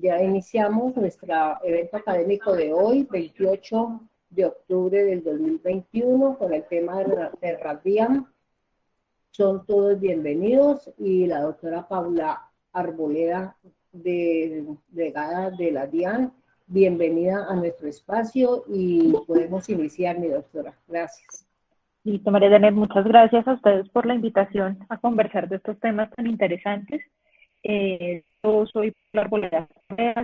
Ya iniciamos nuestro evento académico de hoy, 28 de octubre del 2021, con el tema de Radian. Son todos bienvenidos y la doctora Paula Arboleda, delegada de la DIAN, bienvenida a nuestro espacio y podemos iniciar, mi doctora. Gracias. Listo, María Janet, muchas gracias a ustedes por la invitación a conversar de estos temas tan interesantes. Yo soy Paula Arboleda,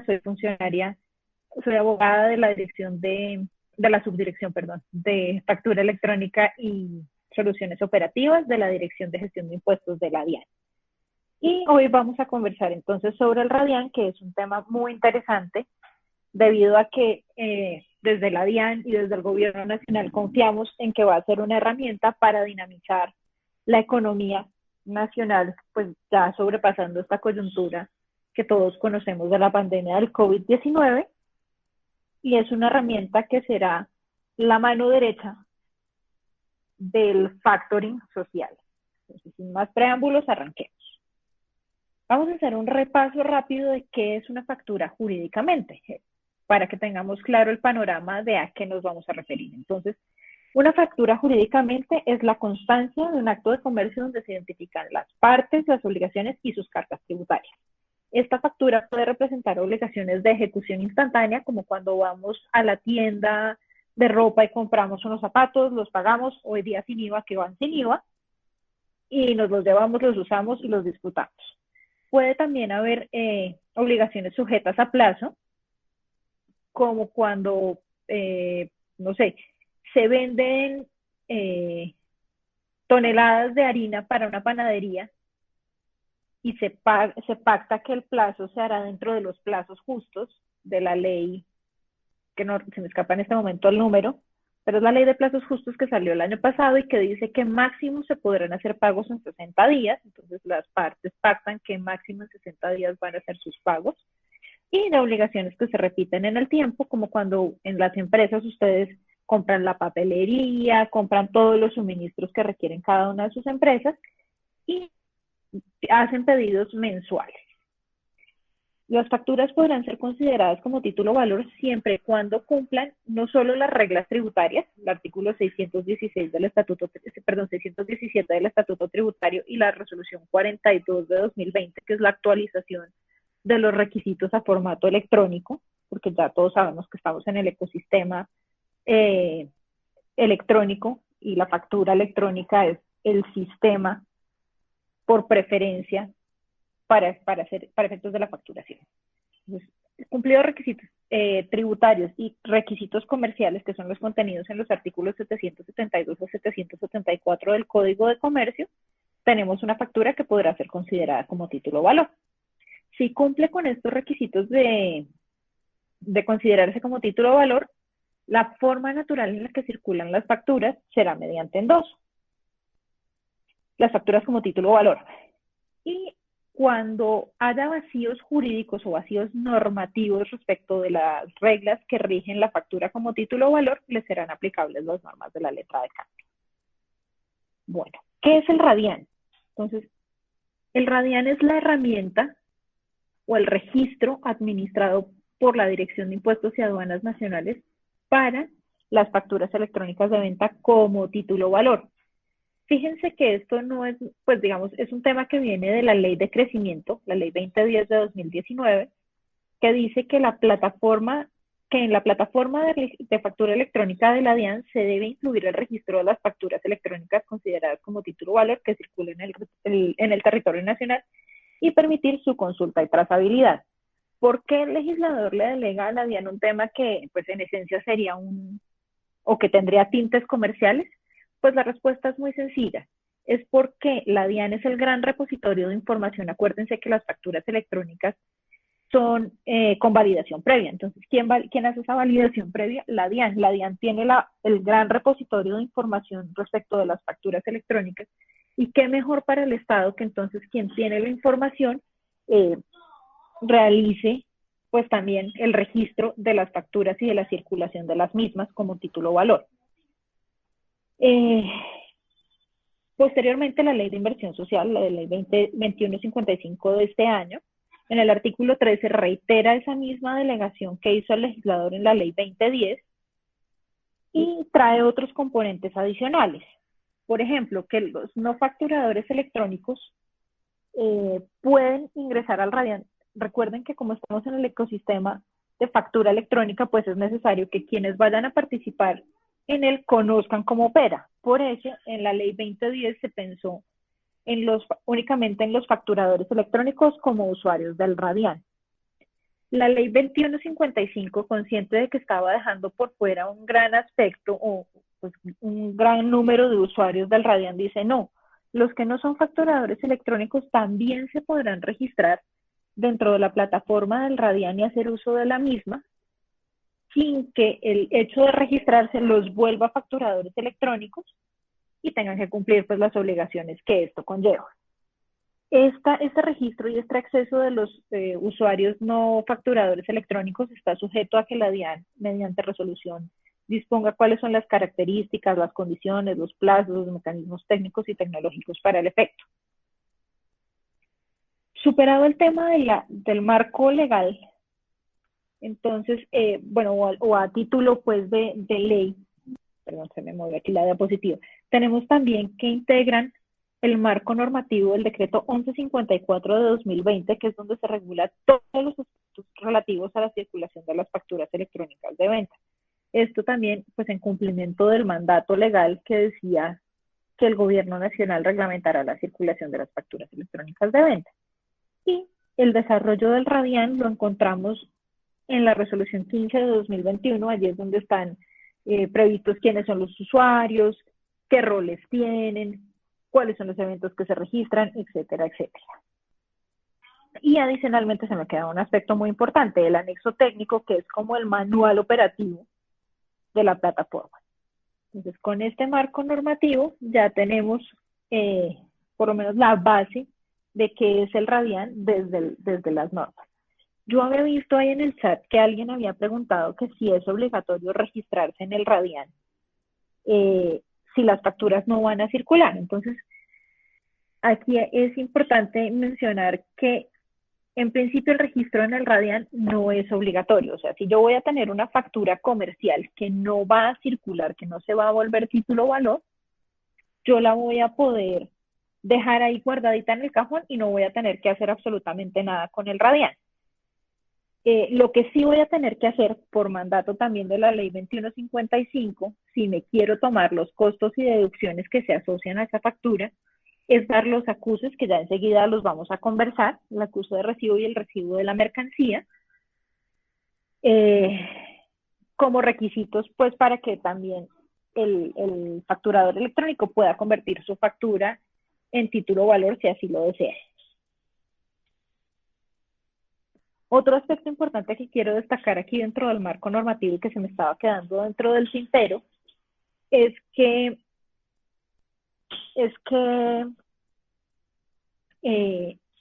soy funcionaria, soy abogada de la dirección de la subdirección, de factura electrónica y soluciones operativas de la Dirección de Gestión de Impuestos de la DIAN. Y hoy vamos a conversar entonces sobre el Radian, que es un tema muy interesante, debido a que desde la DIAN y desde el Gobierno Nacional confiamos en que va a ser una herramienta para dinamizar la economía nacional, pues ya sobrepasando esta coyuntura que todos conocemos de la pandemia del COVID-19, y es una herramienta que será la mano derecha del factoring social. Entonces, sin más preámbulos, arranquemos. Vamos a hacer un repaso rápido de qué es una factura jurídicamente, para que tengamos claro el panorama de a qué nos vamos a referir. Entonces, una factura jurídicamente es la constancia de un acto de comercio donde se identifican las partes, las obligaciones y sus cargas tributarias. Esta factura puede representar obligaciones de ejecución instantánea, como cuando vamos a la tienda de ropa y compramos unos zapatos, los pagamos hoy día sin IVA, que van sin IVA, y nos los llevamos, los usamos y los disfrutamos. Puede también haber obligaciones sujetas a plazo, como cuando, no sé, se venden toneladas de harina para una panadería y se pacta que el plazo se hará dentro de los plazos justos de la ley, que no se me escapa en este momento el número, pero es la ley de plazos justos que salió el año pasado y que dice que máximo se podrán hacer pagos en 60 días, entonces las partes pactan que máximo en 60 días van a hacer sus pagos, y de obligaciones que se repiten en el tiempo, como cuando en las empresas ustedes compran la papelería, compran todos los suministros que requieren cada una de sus empresas y hacen pedidos mensuales. Las facturas podrán ser consideradas como título valor siempre y cuando cumplan no solo las reglas tributarias, el artículo 616 del Estatuto, 617 del Estatuto Tributario y la resolución 42 de 2020, que es la actualización de los requisitos a formato electrónico, porque ya todos sabemos que estamos en el ecosistema electrónico y la factura electrónica es el sistema por preferencia para efectos de la facturación. Entonces, cumplidos requisitos tributarios y requisitos comerciales, que son los contenidos en los artículos 772 a 774 del Código de Comercio, tenemos una factura que podrá ser considerada como título valor. Si cumple con estos requisitos de considerarse como título valor, la forma natural en la que circulan las facturas será mediante endoso. Las facturas como título valor. Y cuando haya vacíos jurídicos o vacíos normativos respecto de las reglas que rigen la factura como título valor, les serán aplicables las normas de la letra de cambio. Bueno, ¿qué es el Radian? Entonces, el Radian es la herramienta o el registro administrado por la Dirección de Impuestos y Aduanas Nacionales para las facturas electrónicas de venta como título valor. Fíjense que esto no es, pues digamos, es un tema que viene de la Ley de Crecimiento, la Ley 2010 de 2019, que dice que en la plataforma de factura electrónica de la DIAN se debe incluir el registro de las facturas electrónicas consideradas como título valor que circulen en el territorio nacional y permitir su consulta y trazabilidad. ¿Por qué el legislador le delega a la DIAN un tema que, pues en esencia sería o que tendría tintes comerciales? Pues la respuesta es muy sencilla. Es porque la DIAN es el gran repositorio de información. Acuérdense que las facturas electrónicas son con validación previa. Entonces, ¿quién hace esa validación previa? La DIAN. La DIAN tiene el gran repositorio de información respecto de las facturas electrónicas. Y qué mejor para el Estado que entonces quien tiene la información realice pues también el registro de las facturas y de la circulación de las mismas como título valor. Posteriormente, la Ley de Inversión Social, la de Ley 2155 de este año, En el artículo 13 reitera esa misma delegación que hizo el legislador en la ley 2010 y trae otros componentes adicionales. Por ejemplo, que los no facturadores electrónicos pueden ingresar al Radian. Recuerden que como estamos en el ecosistema de factura electrónica, pues es necesario que quienes vayan a participar en él conozcan cómo opera. Por eso, en la ley 2010 se pensó únicamente en los facturadores electrónicos como usuarios del Radian. La ley 2155, consciente de que estaba dejando por fuera un gran aspecto o pues, un gran número de usuarios del Radian, dice no, los que no son facturadores electrónicos también se podrán registrar dentro de la plataforma del Radian y hacer uso de la misma, sin que el hecho de registrarse los vuelva facturadores electrónicos y tengan que cumplir pues, las obligaciones que esto conlleva. Este registro y este acceso de los usuarios no facturadores electrónicos está sujeto a que la DIAN, mediante resolución, disponga cuáles son las características, las condiciones, los plazos, los mecanismos técnicos y tecnológicos para el efecto. Superado el tema del marco legal, entonces, bueno, o a título pues de ley, perdón, se me movió aquí la diapositiva, tenemos también que integran el marco normativo del decreto 1154 de 2020, que es donde se regula todos los aspectos relativos a la circulación de las facturas electrónicas de venta. Esto también, pues en cumplimiento del mandato legal que decía que el gobierno nacional reglamentará la circulación de las facturas electrónicas de venta. Y el desarrollo del Radian lo encontramos en la resolución 15 de 2021, allí es donde están previstos quiénes son los usuarios, qué roles tienen, cuáles son los eventos que se registran, etcétera, etcétera. Y adicionalmente se me queda un aspecto muy importante, el anexo técnico, que es como el manual operativo de la plataforma. Entonces, con este marco normativo ya tenemos por lo menos la base de qué es el Radian desde las normas. Yo había visto ahí en el chat que alguien había preguntado que si es obligatorio registrarse en el Radian si las facturas no van a circular. Entonces, aquí es importante mencionar que en principio el registro en el Radian no es obligatorio. O sea, si yo voy a tener una factura comercial que no va a circular, que no se va a volver título o valor, yo la voy a poder dejar ahí guardadita en el cajón y no voy a tener que hacer absolutamente nada con el Radian. Lo que sí voy a tener que hacer por mandato también de la ley 2155, si me quiero tomar los costos y deducciones que se asocian a esa factura, es dar los acuses, que ya enseguida los vamos a conversar, el acuse de recibo y el recibo de la mercancía, como requisitos pues para que también el facturador electrónico pueda convertir su factura en título o valor si así lo desea. Otro aspecto importante que quiero destacar aquí dentro del marco normativo y que se me estaba quedando dentro del tintero es que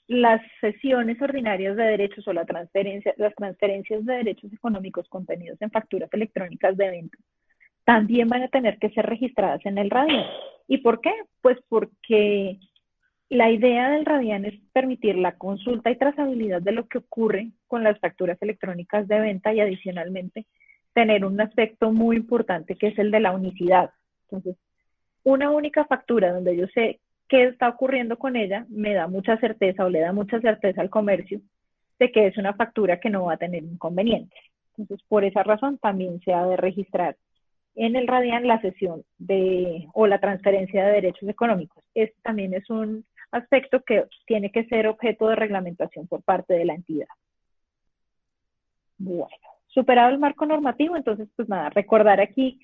las cesiones ordinarias de derechos o las transferencias de derechos económicos contenidos en facturas electrónicas de venta también van a tener que ser registradas en el Radian. ¿Y por qué? Pues porque la idea del Radian es permitir la consulta y trazabilidad de lo que ocurre con las facturas electrónicas de venta y adicionalmente tener un aspecto muy importante que es el de la unicidad. Entonces, una única factura donde yo sé qué está ocurriendo con ella me da mucha certeza o le da mucha certeza al comercio de que es una factura que no va a tener inconvenientes. Entonces, por esa razón también se ha de registrar en el Radian la cesión o la transferencia de derechos económicos. Este también es un aspecto que tiene que ser objeto de reglamentación por parte de la entidad. Bueno, superado el marco normativo, entonces, pues nada, recordar aquí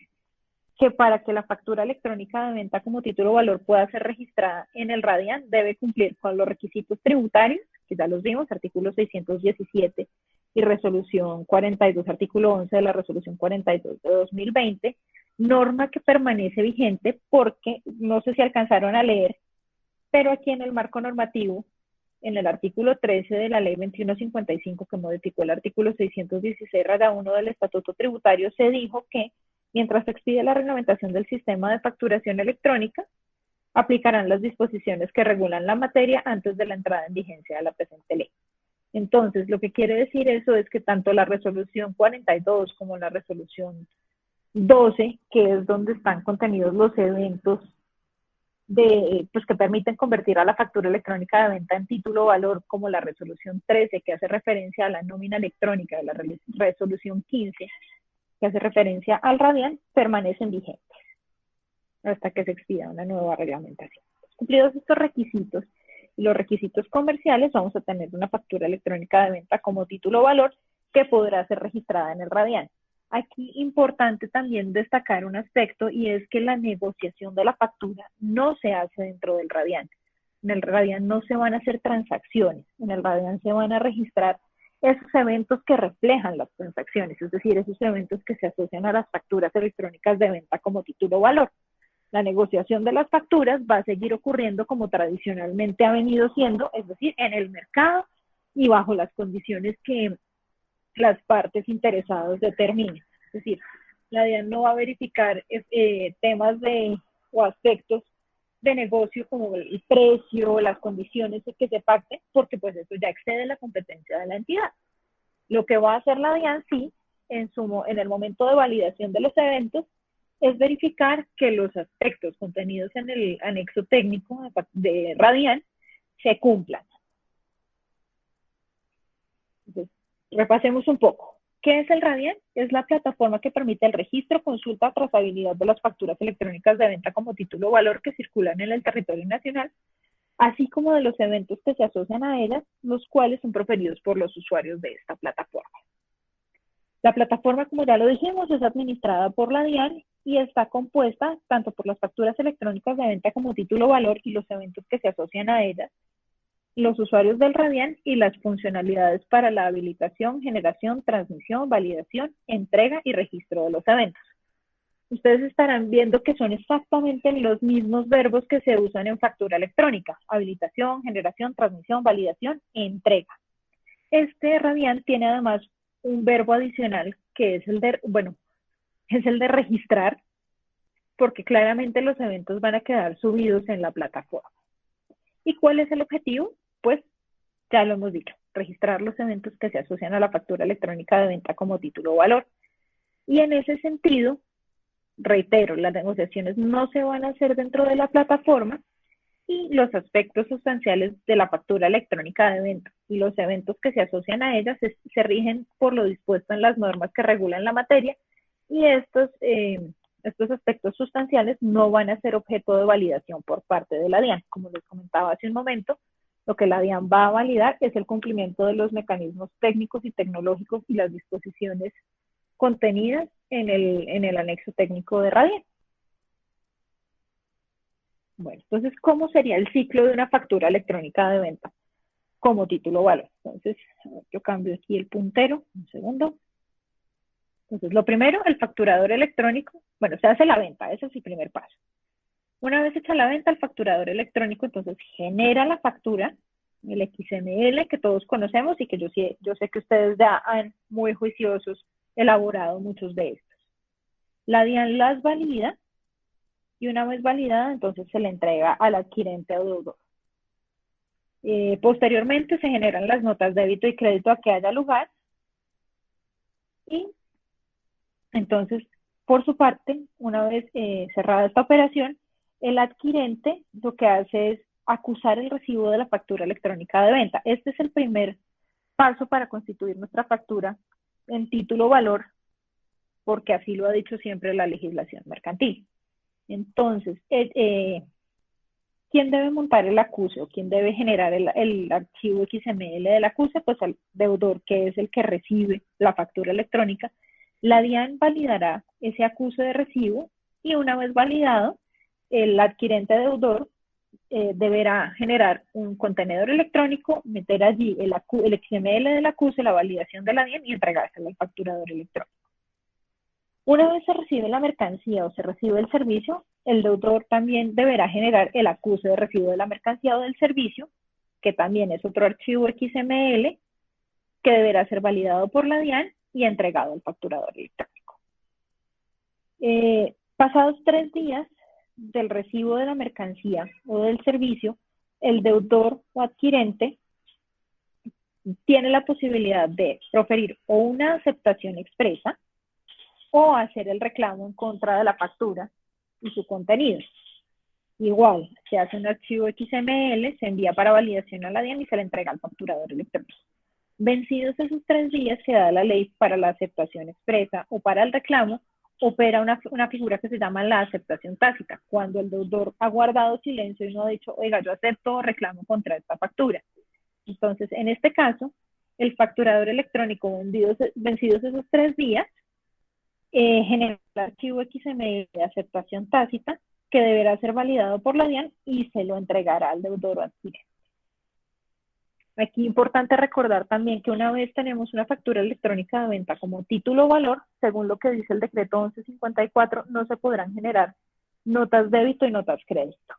que para que la factura electrónica de venta como título o valor pueda ser registrada en el Radian, debe cumplir con los requisitos tributarios, que ya los vimos, artículo 617 y resolución 42, artículo 11 de la resolución 42 de 2020, norma que permanece vigente porque, no sé si alcanzaron a leer, pero aquí en el marco normativo, en el artículo 13 de la ley 2155 que modificó el artículo 616-1 del Estatuto Tributario, se dijo que mientras se expide la reglamentación del sistema de facturación electrónica, aplicarán las disposiciones que regulan la materia antes de la entrada en vigencia de la presente ley. Entonces, lo que quiere decir eso es que tanto la resolución 42 como la resolución 12, que es donde están contenidos los eventos pues, que permiten convertir a la factura electrónica de venta en título o valor, como la resolución 13, que hace referencia a la nómina electrónica, de la resolución 15, que hace referencia al radian, permanecen vigentes hasta que se expida una nueva reglamentación. Cumplidos estos requisitos y los requisitos comerciales, vamos a tener una factura electrónica de venta como título o valor que podrá ser registrada en el radian. Aquí importante también destacar un aspecto, y es que la negociación de la factura no se hace dentro del radian. En el radian no se van a hacer transacciones, en el radian se van a registrar esos eventos que reflejan las transacciones, es decir, esos eventos que se asocian a las facturas electrónicas de venta como título o valor. La negociación de las facturas va a seguir ocurriendo como tradicionalmente ha venido siendo, es decir, en el mercado y bajo las condiciones que las partes interesadas determinen. Es decir, la DIAN no va a verificar temas o aspectos de negocio como el precio, las condiciones que se pacten, porque pues eso ya excede la competencia de la entidad. Lo que va a hacer la DIAN, sí, en el momento de validación de los eventos, es verificar que los aspectos contenidos en el anexo técnico de Radian se cumplan. Entonces, repasemos un poco. ¿Qué es el Radian? Es la plataforma que permite el registro, consulta, trazabilidad de las facturas electrónicas de venta como título o valor que circulan en el territorio nacional, así como de los eventos que se asocian a ellas, los cuales son proferidos por los usuarios de esta plataforma. La plataforma, como ya lo dijimos, es administrada por la DIAN y está compuesta tanto por las facturas electrónicas de venta como título o valor y los eventos que se asocian a ellas, los usuarios del Radian y las funcionalidades para la habilitación, generación, transmisión, validación, entrega y registro de los eventos. Ustedes estarán viendo que son exactamente los mismos verbos que se usan en factura electrónica: habilitación, generación, transmisión, validación, entrega. Este Radian tiene además un verbo adicional que es el de registrar, porque claramente los eventos van a quedar subidos en la plataforma. ¿Y cuál es el objetivo? Pues ya lo hemos dicho, registrar los eventos que se asocian a la factura electrónica de venta como título o valor. Y en ese sentido, reitero, las negociaciones no se van a hacer dentro de la plataforma y los aspectos sustanciales de la factura electrónica de venta y los eventos que se asocian a ella se rigen por lo dispuesto en las normas que regulan la materia, y estos aspectos sustanciales no van a ser objeto de validación por parte de la DIAN. Como les comentaba hace un momento, lo que la DIAN va a validar es el cumplimiento de los mecanismos técnicos y tecnológicos y las disposiciones contenidas en el anexo técnico de Radian. Bueno, entonces, ¿cómo sería el ciclo de una factura electrónica de venta como título o valor? Entonces, yo cambio aquí el puntero, un segundo. Entonces, lo primero, el facturador electrónico, bueno, se hace la venta, ese es el primer paso. Una vez hecha la venta, el facturador electrónico entonces genera la factura, el XML que todos conocemos y que yo sé que ustedes ya han, muy juiciosos, elaborado muchos de estos. La DIAN las valida y una vez validada, entonces se le entrega al adquirente o deudor. Posteriormente se generan las notas de débito y crédito a que haya lugar y entonces, por su parte, una vez cerrada esta operación, el adquirente lo que hace es acusar el recibo de la factura electrónica de venta. Este es el primer paso para constituir nuestra factura en título o valor, porque así lo ha dicho siempre la legislación mercantil. Entonces, ¿quién debe montar el acuse o quién debe generar el archivo XML del acuse? Pues el deudor, que es el que recibe la factura electrónica. La DIAN validará ese acuse de recibo y una vez validado, el adquirente deudor deberá generar un contenedor electrónico, meter allí el XML del acuse, la validación de la DIAN y entregárselo al facturador electrónico. Una vez se recibe la mercancía o se recibe el servicio, el deudor también deberá generar el acuse de recibo de la mercancía o del servicio, que también es otro archivo XML, que deberá ser validado por la DIAN y entregado al facturador electrónico. Pasados 3 días del recibo de la mercancía o del servicio, el deudor o adquirente tiene la posibilidad de proferir o una aceptación expresa o hacer el reclamo en contra de la factura y su contenido. Igual, se hace un archivo XML, se envía para validación a la DIAN y se le entrega al facturador electrónico. Vencidos esos 3 días, se da la ley para la aceptación expresa o para el reclamo, opera una figura que se llama la aceptación tácita, cuando el deudor ha guardado silencio y no ha dicho, oiga, yo acepto o reclamo contra esta factura. Entonces, en este caso, el facturador electrónico, vencidos esos 3 días, genera el archivo XML de aceptación tácita, que deberá ser validado por la DIAN y se lo entregará al deudor o adquirente. Aquí es importante recordar también que una vez tenemos una factura electrónica de venta como título o valor, según lo que dice el decreto 1154, no se podrán generar notas débito y notas crédito.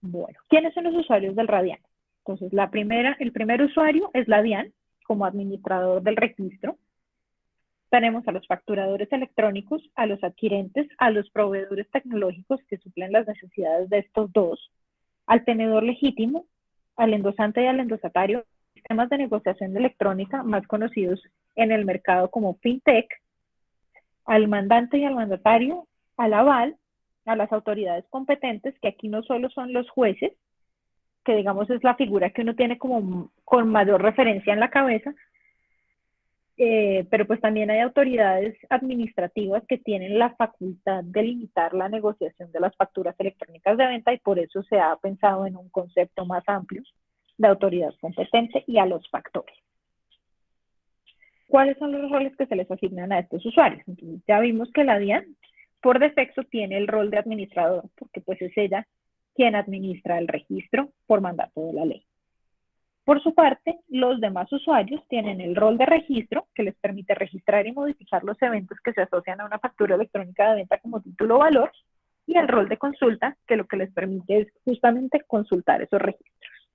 Bueno, ¿quiénes son los usuarios del Radian? Entonces, el primer usuario es la DIAN como administrador del registro. Tenemos a los facturadores electrónicos, a los adquirentes, a los proveedores tecnológicos que suplen las necesidades de estos dos, al tenedor legítimo, al endosante y al endosatario, sistemas de negociación electrónica más conocidos en el mercado como FinTech, al mandante y al mandatario, al aval, a las autoridades competentes, que aquí no solo son los jueces, que digamos es la figura que uno tiene como con mayor referencia en la cabeza, pero pues también hay autoridades administrativas que tienen la facultad de limitar la negociación de las facturas electrónicas de venta y por eso se ha pensado en un concepto más amplio de autoridad competente y a los factores. ¿Cuáles son los roles que se les asignan a estos usuarios? Entonces, ya vimos que la DIAN por defecto tiene el rol de administrador, porque pues es ella quien administra el registro por mandato de la ley. Por su parte, los demás usuarios tienen el rol de registro, que les permite registrar y modificar los eventos que se asocian a una factura electrónica de venta como título o valor, y el rol de consulta, que lo que les permite es justamente consultar esos registros.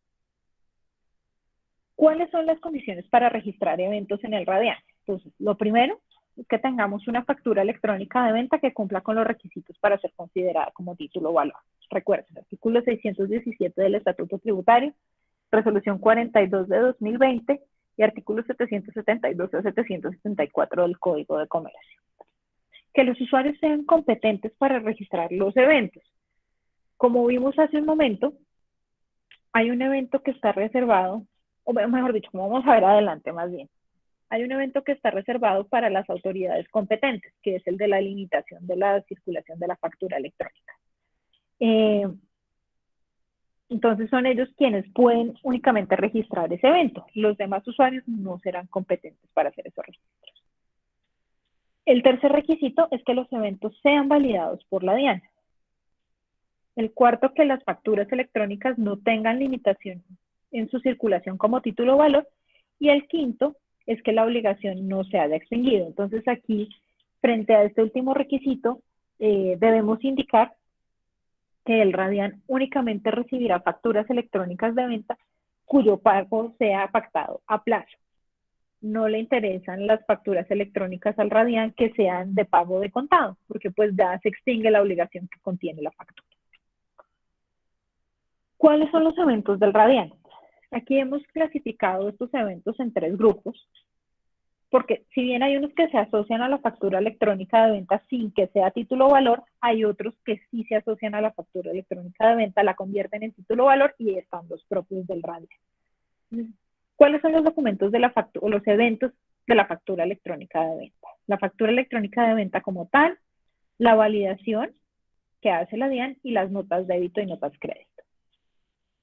¿Cuáles son las condiciones para registrar eventos en el Radian? Entonces, lo primero es que tengamos una factura electrónica de venta que cumpla con los requisitos para ser considerada como título o valor. Recuerden, artículo 617 del Estatuto Tributario, Resolución 42 de 2020 y artículos 772 a 774 del Código de Comercio. Que los usuarios sean competentes para registrar los eventos. Como vimos hace un momento, hay un evento que está reservado, o mejor dicho, como vamos a ver adelante más bien, hay un evento que está reservado para las autoridades competentes, que es el de la limitación de la circulación de la factura electrónica. Entonces son ellos quienes pueden únicamente registrar ese evento. Los demás usuarios no serán competentes para hacer esos registros. El tercer requisito es que los eventos sean validados por la DIAN. El cuarto, que las facturas electrónicas no tengan limitación en su circulación como título o valor. Y el quinto es que la obligación no se haya extinguido. Entonces aquí, frente a este último requisito, debemos indicar que el Radian únicamente recibirá facturas electrónicas de venta cuyo pago sea pactado a plazo. No le interesan las facturas electrónicas al Radian que sean de pago de contado, porque pues ya se extingue la obligación que contiene la factura. ¿Cuáles son los eventos del Radian? Aquí hemos clasificado estos eventos en 3 grupos, porque si bien hay unos que se asocian a la factura electrónica de venta sin que sea título o valor, hay otros que sí se asocian a la factura electrónica de venta, la convierten en título o valor y están los propios del Radian. ¿Cuáles son los documentos de la factura o los eventos de la factura electrónica de venta? La factura electrónica de venta como tal, la validación que hace la DIAN y las notas débito y notas crédito.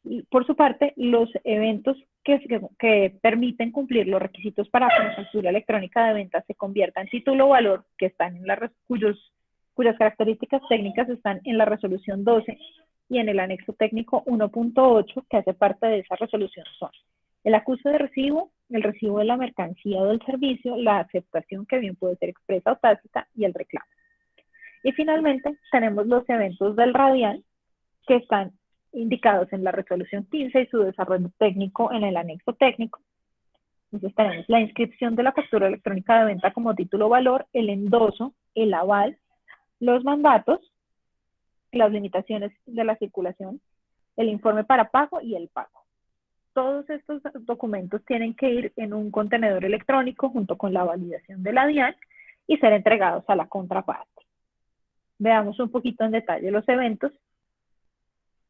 Y por su parte, los eventos que permiten cumplir los requisitos para que la factura electrónica de venta se convierta en título o valor, que están en cuyas características técnicas están en la resolución 12 y en el anexo técnico 1.8, que hace parte de esa resolución, son el acuse de recibo, el recibo de la mercancía o del servicio, la aceptación, que bien puede ser expresa o tácita, y el reclamo. Y finalmente tenemos los eventos del Radian, que están indicados en la resolución 15 y su desarrollo técnico en el anexo técnico. Entonces tenemos la inscripción de la factura electrónica de venta como título o valor, el endoso, el aval, los mandatos, las limitaciones de la circulación, el informe para pago y el pago. todos estos documentos tienen que ir en un contenedor electrónico junto con la validación de la DIAN y ser entregados a la contraparte. Veamos un poquito en detalle los eventos,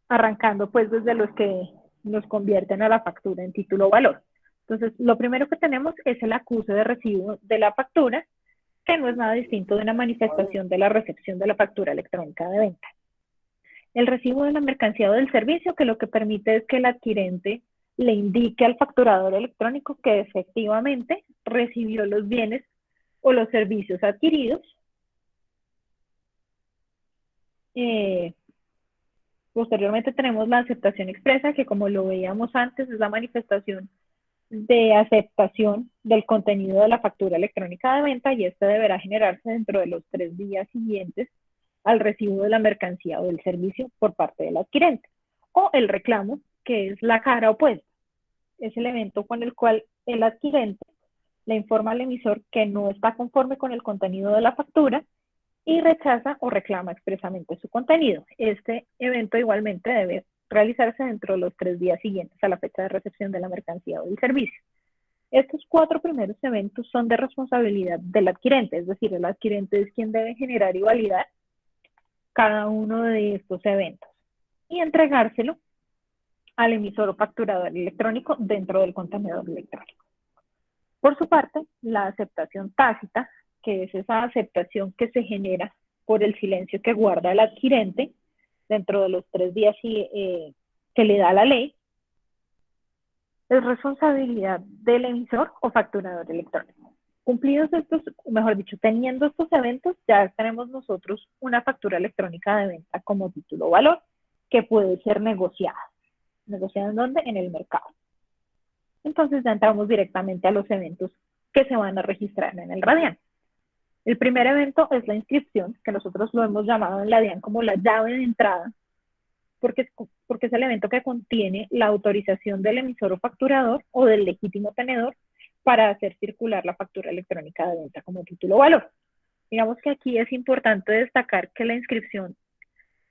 arrancando pues desde los que nos convierten a la factura en título o valor. Entonces, lo primero que tenemos es el acuse de recibo de la factura, que no es nada distinto de una manifestación de la recepción de la factura electrónica de venta. El recibo de la mercancía o del servicio, que lo que permite es que el adquirente le indique al facturador electrónico que efectivamente recibió los bienes o los servicios adquiridos. Posteriormente tenemos la aceptación expresa, que como lo veíamos antes, es la manifestación de aceptación del contenido de la factura electrónica de venta, y este deberá generarse dentro de los 3 días siguientes al recibo de la mercancía o del servicio por parte del adquirente. O el reclamo, que es la cara opuesta. Es el evento con el cual el adquirente le informa al emisor que no está conforme con el contenido de la factura y rechaza o reclama expresamente su contenido. Este evento igualmente debe realizarse dentro de los 3 días siguientes a la fecha de recepción de la mercancía o del servicio. Estos 4 primeros eventos son de responsabilidad del adquirente, es decir, el adquirente es quien debe generar y validar cada uno de estos eventos y entregárselo al emisor o facturador electrónico dentro del contenedor electrónico. Por su parte, la aceptación tácita, que es esa aceptación que se genera por el silencio que guarda el adquirente dentro de los 3 días que le da la ley, es responsabilidad del emisor o facturador electrónico. Cumplidos estos, mejor dicho, teniendo estos eventos, ya tenemos nosotros una factura electrónica de venta como título o valor que puede ser negociada. ¿Negociada en dónde? En el mercado. Entonces ya entramos directamente a los eventos que se van a registrar en el Radian. El primer evento es la inscripción, que nosotros lo hemos llamado en la DIAN como la llave de entrada, porque es el evento que contiene la autorización del emisor o facturador o del legítimo tenedor para hacer circular la factura electrónica de venta como título o valor. Digamos que aquí es importante destacar que la inscripción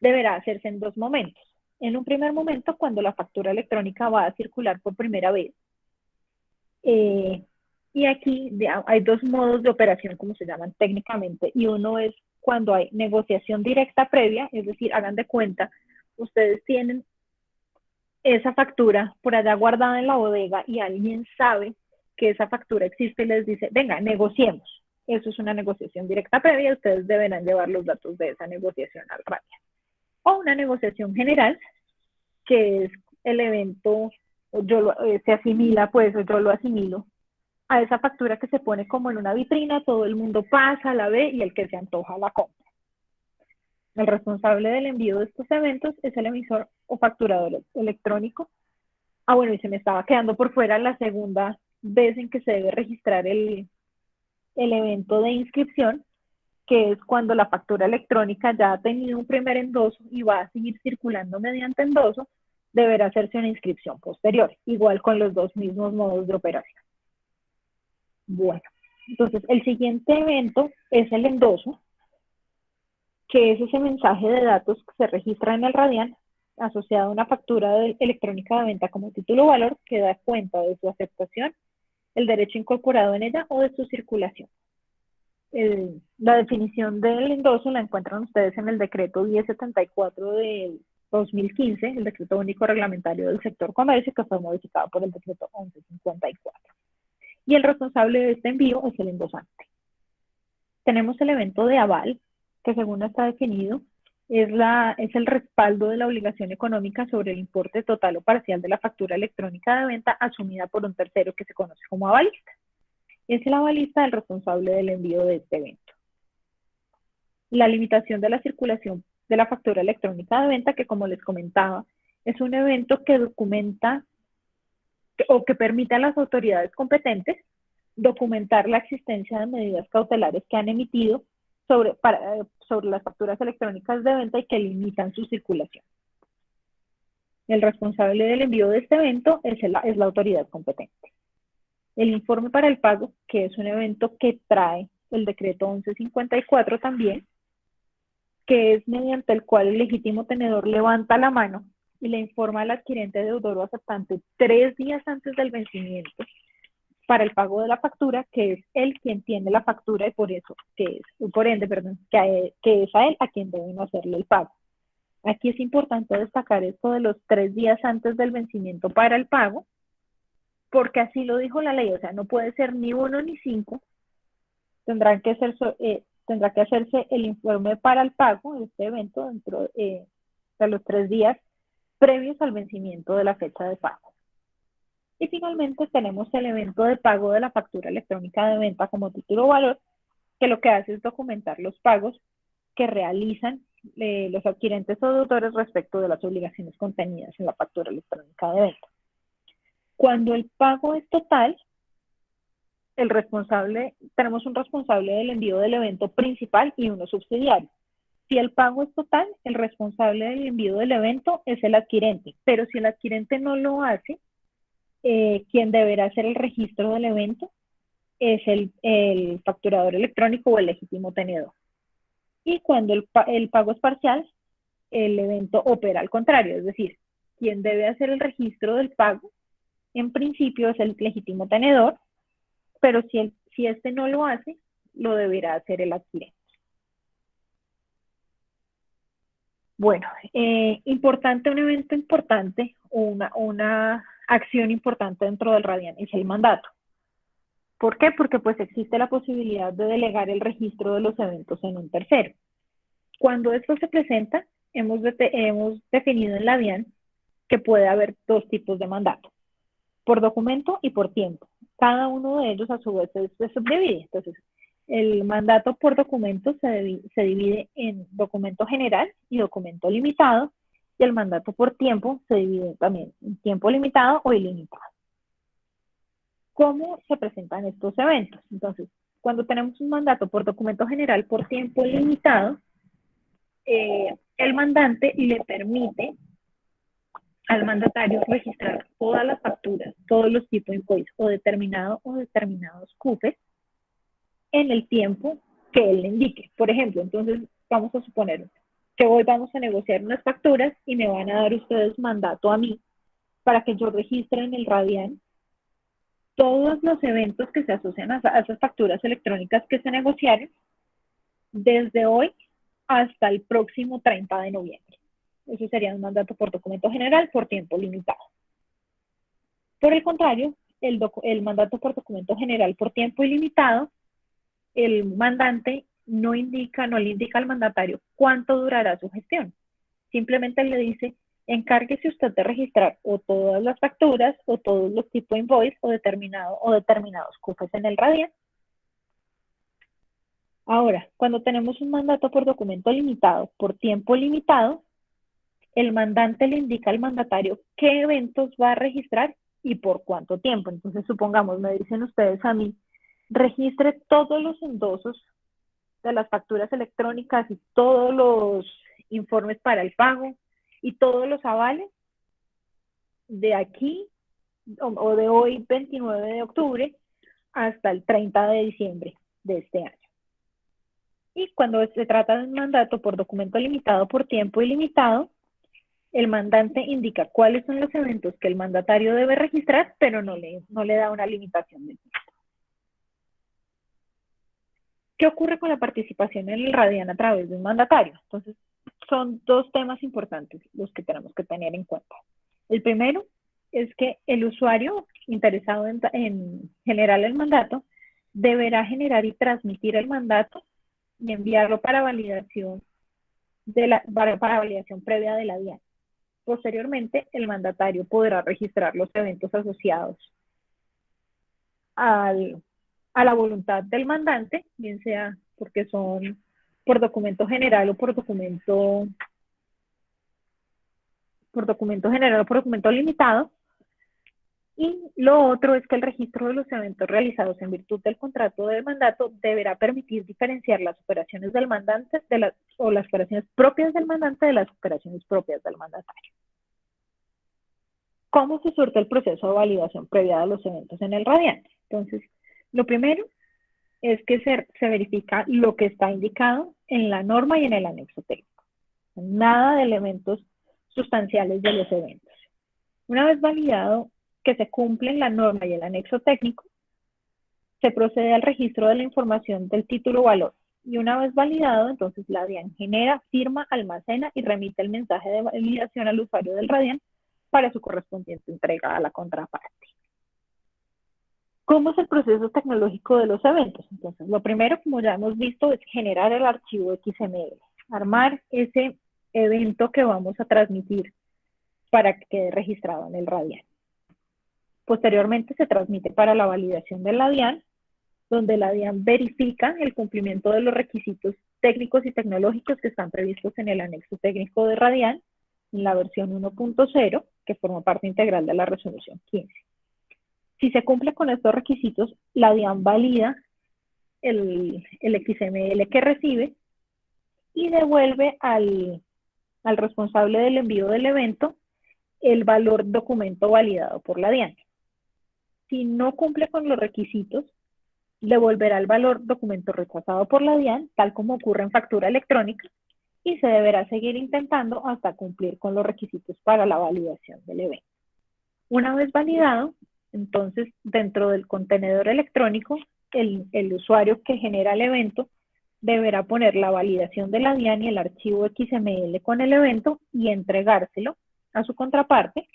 deberá hacerse en 2 momentos. En un primer momento, cuando la factura electrónica va a circular por primera vez. Y aquí hay 2 modos de operación, como se llaman técnicamente, y uno es cuando hay negociación directa previa, es decir, hagan de cuenta, ustedes tienen esa factura por allá guardada en la bodega y alguien sabe que esa factura existe y les dice, venga, negociemos. Eso es una negociación directa previa, ustedes deberán llevar los datos de esa negociación al Radian. O una negociación general, que es el evento, se asimila, pues, o yo lo asimilo a esa factura que se pone como en una vitrina, todo el mundo pasa, la ve y el que se antoja la compra. El responsable del envío de estos eventos es el emisor o facturador electrónico. Bueno, y se me estaba quedando por fuera la segunda vez en que se debe registrar el evento de inscripción, que es cuando la factura electrónica ya ha tenido un primer endoso y va a seguir circulando mediante endoso, deberá hacerse una inscripción posterior, igual con los 2 mismos modos de operación. Bueno, entonces el siguiente evento es el endoso, que es ese mensaje de datos que se registra en el Radian asociado a una factura electrónica de venta como título o valor que da cuenta de su aceptación, el derecho incorporado en ella o de su circulación. La definición del endoso la encuentran ustedes en el decreto 1074 de 2015, el decreto único reglamentario del sector comercio, que fue modificado por el decreto 1154. Y el responsable de este envío es el endosante. Tenemos el evento de aval, que según está definido, es el respaldo de la obligación económica sobre el importe total o parcial de la factura electrónica de venta asumida por un tercero que se conoce como avalista. Es el avalista el responsable del envío de este evento. La limitación de la circulación de la factura electrónica de venta, que como les comentaba, es un evento que documenta o que permite a las autoridades competentes documentar la existencia de medidas cautelares que han emitido sobre las facturas electrónicas de venta y que limitan su circulación. El responsable del envío de este evento es la autoridad competente. El informe para el pago, que es un evento que trae el decreto 1154 también, que es mediante el cual el legítimo tenedor levanta la mano y le informa al adquirente, deudor o aceptante 3 días antes del vencimiento para el pago de la factura, que es él quien tiene la factura y por ende, que es a él a quien deben hacerle el pago. Aquí es importante destacar esto de los 3 días antes del vencimiento para el pago, porque así lo dijo la ley, o sea, no puede ser ni 1 ni 5, tendrá que hacerse el informe para el pago de este evento dentro de los 3 días previos al vencimiento de la fecha de pago. Y finalmente tenemos el evento de pago de la factura electrónica de venta como título o valor, que lo que hace es documentar los pagos que realizan los adquirentes o deudores respecto de las obligaciones contenidas en la factura electrónica de venta. Cuando el pago es total, tenemos un responsable del envío del evento principal y uno subsidiario. Si el pago es total, el responsable del envío del evento es el adquirente, pero si el adquirente no lo hace, quien deberá hacer el registro del evento es el facturador electrónico o el legítimo tenedor. Y cuando el pago es parcial, el evento opera al contrario, es decir, quien debe hacer el registro del pago, en principio es el legítimo tenedor, pero si este no lo hace, lo deberá hacer el adquirente. Bueno, un evento importante, una acción importante dentro del Radian es el mandato. ¿Por qué? Porque pues existe la posibilidad de delegar el registro de los eventos en un tercero. Cuando esto se presenta, hemos definido en la DIAN que puede haber 2 tipos de mandato, por documento y por tiempo. Cada uno de ellos a su vez se subdivide. Entonces, el mandato por documento se divide en documento general y documento limitado, y el mandato por tiempo se divide también en tiempo limitado o ilimitado. ¿Cómo se presentan estos eventos? Entonces, cuando tenemos un mandato por documento general por tiempo limitado, el mandante le permite al mandatario registrar todas las facturas, todos los tipos de invoice o determinados CUPES en el tiempo que él le indique. Por ejemplo, entonces vamos a suponer que hoy vamos a negociar unas facturas y me van a dar ustedes mandato a mí para que yo registre en el Radian todos los eventos que se asocian a esas facturas electrónicas que se negociaron desde hoy hasta el próximo 30 de noviembre. Eso sería un mandato por documento general por tiempo limitado. Por el contrario, el mandato por documento general por tiempo ilimitado, el mandante no le indica al mandatario cuánto durará su gestión. Simplemente le dice, encárguese usted de registrar o todas las facturas o todos los tipos de invoice o determinados CUPES en el Radian. Ahora, cuando tenemos un mandato por documento limitado por tiempo limitado, el mandante le indica al mandatario qué eventos va a registrar y por cuánto tiempo. Entonces, supongamos, me dicen ustedes a mí, registre todos los endosos de las facturas electrónicas y todos los informes para el pago y todos los avales de aquí o de hoy, 29 de octubre, hasta el 30 de diciembre de este año. Y cuando se trata de un mandato por documento limitado por tiempo ilimitado, el mandante indica cuáles son los eventos que el mandatario debe registrar, pero no le da una limitación de tiempo. ¿Qué ocurre con la participación en el Radian a través de un mandatario? Entonces, son 2 temas importantes los que tenemos que tener en cuenta. El primero es que el usuario interesado en generar el mandato deberá generar y transmitir el mandato y enviarlo para validación previa de la DIAN. Posteriormente, el mandatario podrá registrar los eventos asociados a la voluntad del mandante, bien sea porque son por documento general o por documento general o por documento limitado. Y lo otro es que el registro de los eventos realizados en virtud del contrato del mandato deberá permitir diferenciar las operaciones del mandante o las operaciones propias del mandante de las operaciones propias del mandatario. ¿Cómo se surte el proceso de validación previa de los eventos en el Radian? Entonces, lo primero es que se verifica lo que está indicado en la norma y en el anexo técnico. Nada de elementos sustanciales de los eventos. Una vez validado que se cumplen la norma y el anexo técnico, se procede al registro de la información del título valor. Y una vez validado, entonces la DIAN genera, firma, almacena y remite el mensaje de validación al usuario del RADIAN para su correspondiente entrega a la contraparte. ¿Cómo es el proceso tecnológico de los eventos? Entonces, lo primero, como ya hemos visto, es generar el archivo XML, armar ese evento que vamos a transmitir para que quede registrado en el RADIAN. Posteriormente se transmite para la validación de la DIAN, donde la DIAN verifica el cumplimiento de los requisitos técnicos y tecnológicos que están previstos en el anexo técnico de RADIAN, en la versión 1.0, que forma parte integral de la resolución 15. Si se cumple con estos requisitos, la DIAN valida el XML que recibe y devuelve al responsable del envío del evento el valor documento validado por la DIAN. Si no cumple con los requisitos, devolverá el valor documento rechazado por la DIAN, tal como ocurre en factura electrónica, y se deberá seguir intentando hasta cumplir con los requisitos para la validación del evento. Una vez validado, entonces, dentro del contenedor electrónico, el usuario que genera el evento deberá poner la validación de la DIAN y el archivo XML con el evento y entregárselo a su contraparte,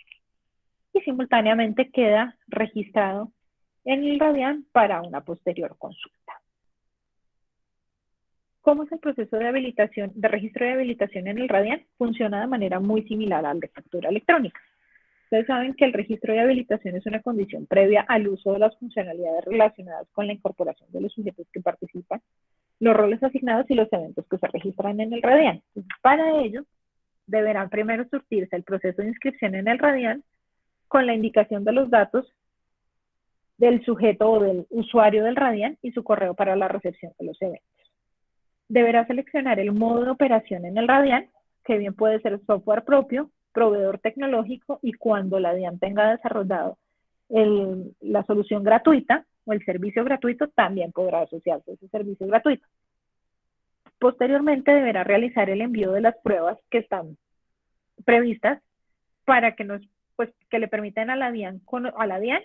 y simultáneamente queda registrado en el RADIAN para una posterior consulta. ¿Cómo es el proceso de habilitación, de registro de habilitación en el RADIAN? Funciona de manera muy similar al de factura electrónica. Ustedes saben que el registro de habilitación es una condición previa al uso de las funcionalidades relacionadas con la incorporación de los sujetos que participan, los roles asignados y los eventos que se registran en el RADIAN. Entonces, para ello, deberán primero surtirse el proceso de inscripción en el RADIAN con la indicación de los datos del sujeto o del usuario del RADIAN y su correo para la recepción de los eventos. Deberá seleccionar el modo de operación en el RADIAN, que bien puede ser software propio, proveedor tecnológico, y cuando la DIAN tenga desarrollado la solución gratuita o el servicio gratuito, también podrá asociarse a ese servicio gratuito. Posteriormente deberá realizar el envío de las pruebas que están previstas para que que le permitan a la DIAN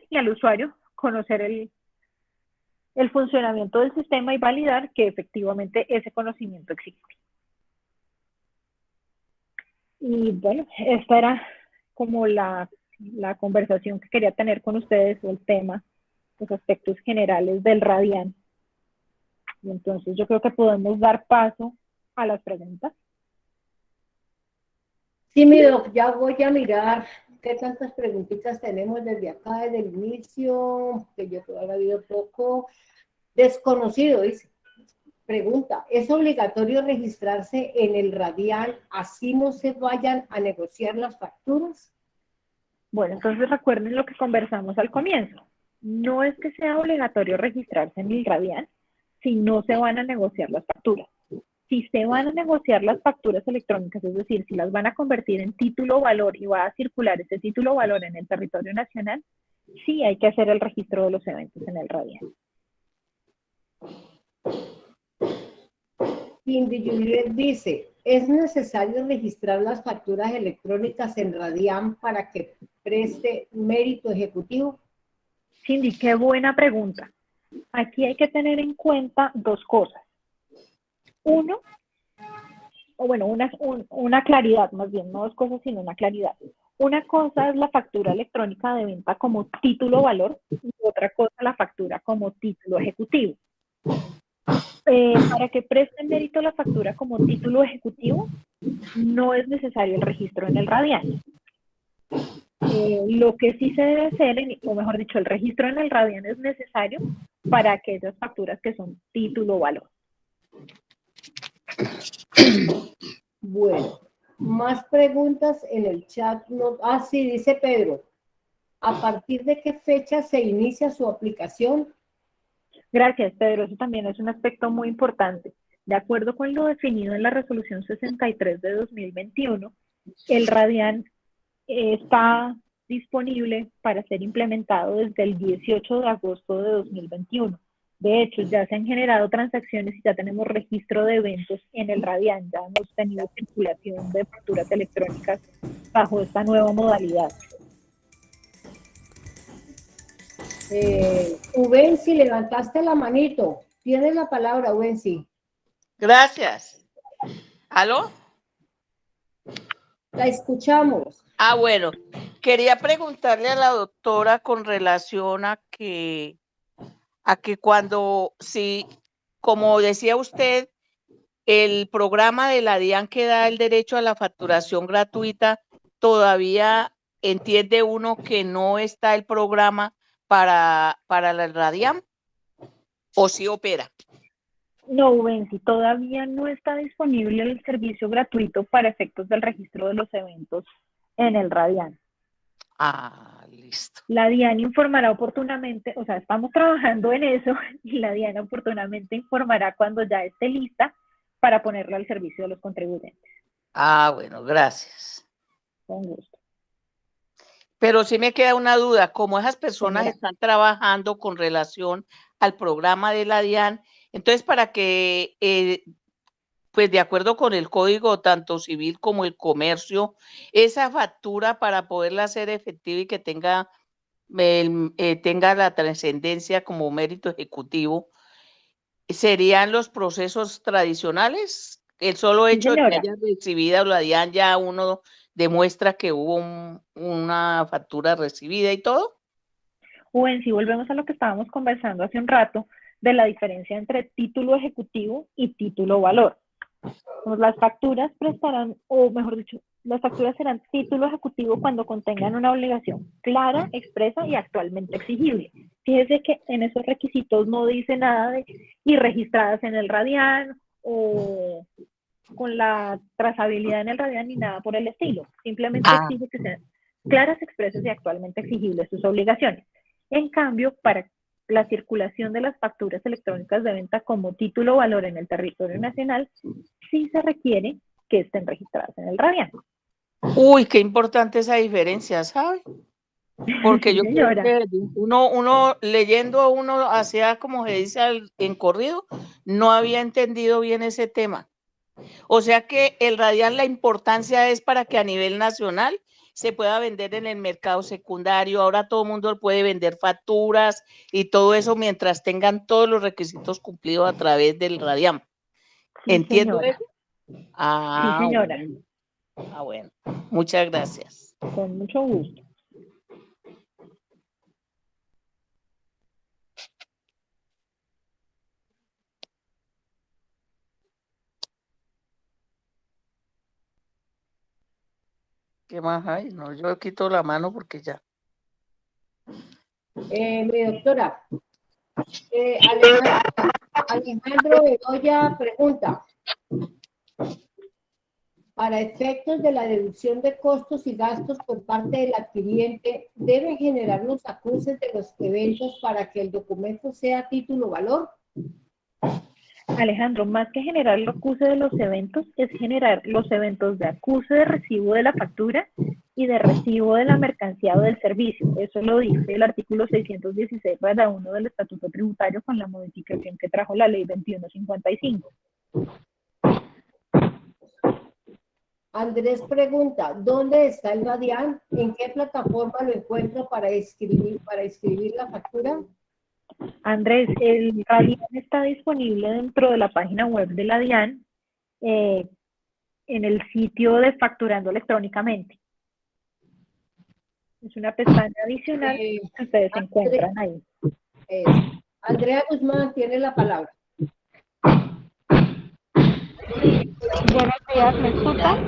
y al usuario conocer el funcionamiento del sistema y validar que efectivamente ese conocimiento existe. Y bueno, esta era como la conversación que quería tener con ustedes, o el tema, los aspectos generales del RADIAN. Y entonces yo creo que podemos dar paso a las preguntas. Sí, mi doc, ya voy a mirar qué tantas preguntitas tenemos desde acá, desde el inicio, que yo creo que ha habido poco. Desconocido, dice. Pregunta, ¿es obligatorio registrarse en el RADIAN así no se vayan a negociar las facturas? Bueno, entonces recuerden lo que conversamos al comienzo. No es que sea obligatorio registrarse en el RADIAN si no se van a negociar las facturas. Si se van a negociar las facturas electrónicas, es decir, si las van a convertir en título valor y va a circular ese título valor en el territorio nacional, sí hay que hacer el registro de los eventos en el RADIAN. Cindy Juliet dice, ¿es necesario registrar las facturas electrónicas en RADIAN para que preste mérito ejecutivo? Cindy, qué buena pregunta. Aquí hay que tener en cuenta dos cosas. Uno, o bueno, una claridad, más bien, no dos cosas, sino una claridad. Una cosa es la factura electrónica de venta como título valor y otra cosa la factura como título ejecutivo. Para que preste mérito la factura como título ejecutivo, no es necesario el registro en el RADIAN. Lo que sí se debe hacer, o mejor dicho, el registro en el RADIAN es necesario para aquellas facturas que son título valor. Bueno, más preguntas en el chat. Sí, dice Pedro. ¿A partir de qué fecha se inicia su aplicación? Gracias, Pedro. Eso también es un aspecto muy importante. De acuerdo con lo definido en la resolución 63 de 2021, el RADIAN está disponible para ser implementado desde el 18 de agosto de 2021. De hecho, ya se han generado transacciones y ya tenemos registro de eventos en el Radian. Ya hemos tenido circulación de facturas electrónicas bajo esta nueva modalidad. Ubensi, levantaste la manito. Tienes la palabra, Ubensi. Gracias. ¿Aló? La escuchamos. Ah, bueno. Quería preguntarle a la doctora con relación a que cuando, sí, como decía usted, el programa de la DIAN que da el derecho a la facturación gratuita, todavía entiende uno que no está el programa para la Radian, ¿o sí opera? No, Ubensi, todavía no está disponible el servicio gratuito para efectos del registro de los eventos en el Radian. Ah, listo. La DIAN informará oportunamente, o sea, estamos trabajando en eso, y la DIAN oportunamente informará cuando ya esté lista para ponerla al servicio de los contribuyentes. Ah, bueno, gracias. Con gusto. Pero sí me queda una duda, ¿cómo esas personas Señora, están trabajando con relación al programa de la DIAN? Entonces, para que, pues de acuerdo con el código tanto civil como el comercio, esa factura para poderla hacer efectiva y que tenga la trascendencia como mérito ejecutivo, ¿serían los procesos tradicionales? El solo sí, hecho de que señora. haya recibido la DIAN ya uno demuestra que hubo una factura recibida y todo. Si volvemos a lo que estábamos conversando hace un rato, de la diferencia entre título ejecutivo y título valor. Pues las facturas prestarán, o mejor dicho, las facturas serán título ejecutivo cuando contengan una obligación clara, expresa y actualmente exigible. Fíjese que en esos requisitos no dice nada de y registradas en el Radian o con la trazabilidad en el Radian ni nada por el estilo. Simplemente exige que sean claras, expresas y actualmente exigibles sus obligaciones. En cambio, para la circulación de las facturas electrónicas de venta como título o valor en el territorio nacional, sí se requiere que estén registradas en el Radian. Uy, qué importante esa diferencia, ¿sabe? Porque Sí, yo creo señora. que uno leyendo, uno hacía como se dice en corrido, no había entendido bien ese tema. O sea que el Radian, la importancia es para que a nivel nacional se pueda vender en el mercado secundario. Ahora todo el mundo puede vender facturas y todo eso mientras tengan todos los requisitos cumplidos a través del Radian. Sí, ¿Entiendo señora. eso? Ah, Sí, señora. bueno. Ah, bueno. Muchas gracias. Con mucho gusto. ¿Qué más hay? No, yo quito la mano porque ya. Mi doctora, Alejandro Bedoya pregunta, para efectos de la deducción de costos y gastos por parte del adquiriente, ¿deben generar los acuses de los eventos para que el documento sea título valor? Alejandro, más que generar el acuse de los eventos, es generar los eventos de acuse de recibo de la factura y de recibo de la mercancía o del servicio. Eso lo dice el artículo 616/1 del Estatuto Tributario con la modificación que trajo la Ley 2155. Andrés pregunta, ¿dónde está el Radian? ¿En qué plataforma lo encuentro para escribir la factura? Andrés, el Radian está disponible dentro de la página web de la DIAN en el sitio de Facturando Electrónicamente. Es una pestaña adicional que ustedes encuentran ahí. Andrea Guzmán tiene la palabra. Buenos días, ¿me escuchan?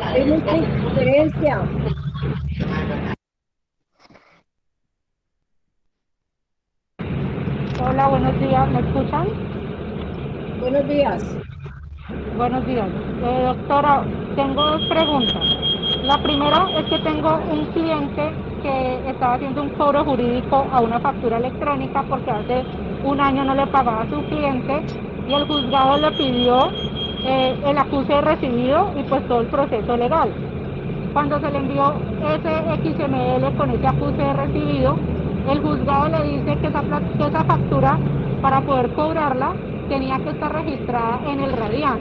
Hay mucha interferencia. Hola, buenos días, ¿me escuchan? Buenos días. Buenos días. Doctora, tengo dos preguntas. La primera es que tengo un cliente que estaba haciendo un cobro jurídico a una factura electrónica porque hace un año no le pagaba a su cliente y el juzgado le pidió el acuse de recibido y pues todo el proceso legal. Cuando se le envió ese XML con ese acuse de recibido, el juzgado le dice que que esa factura, para poder cobrarla, tenía que estar registrada en el Radian.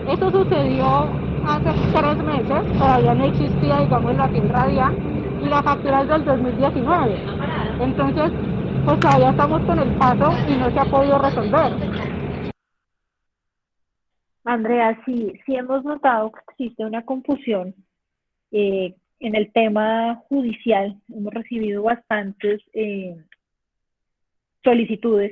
Eso sucedió hace 3 meses, todavía no existía, digamos, la TIN Radian, y la factura es del 2019. Entonces, pues todavía estamos con el paso y no se ha podido resolver. Andrea, sí hemos notado que existe una confusión en el tema judicial. Hemos recibido bastantes solicitudes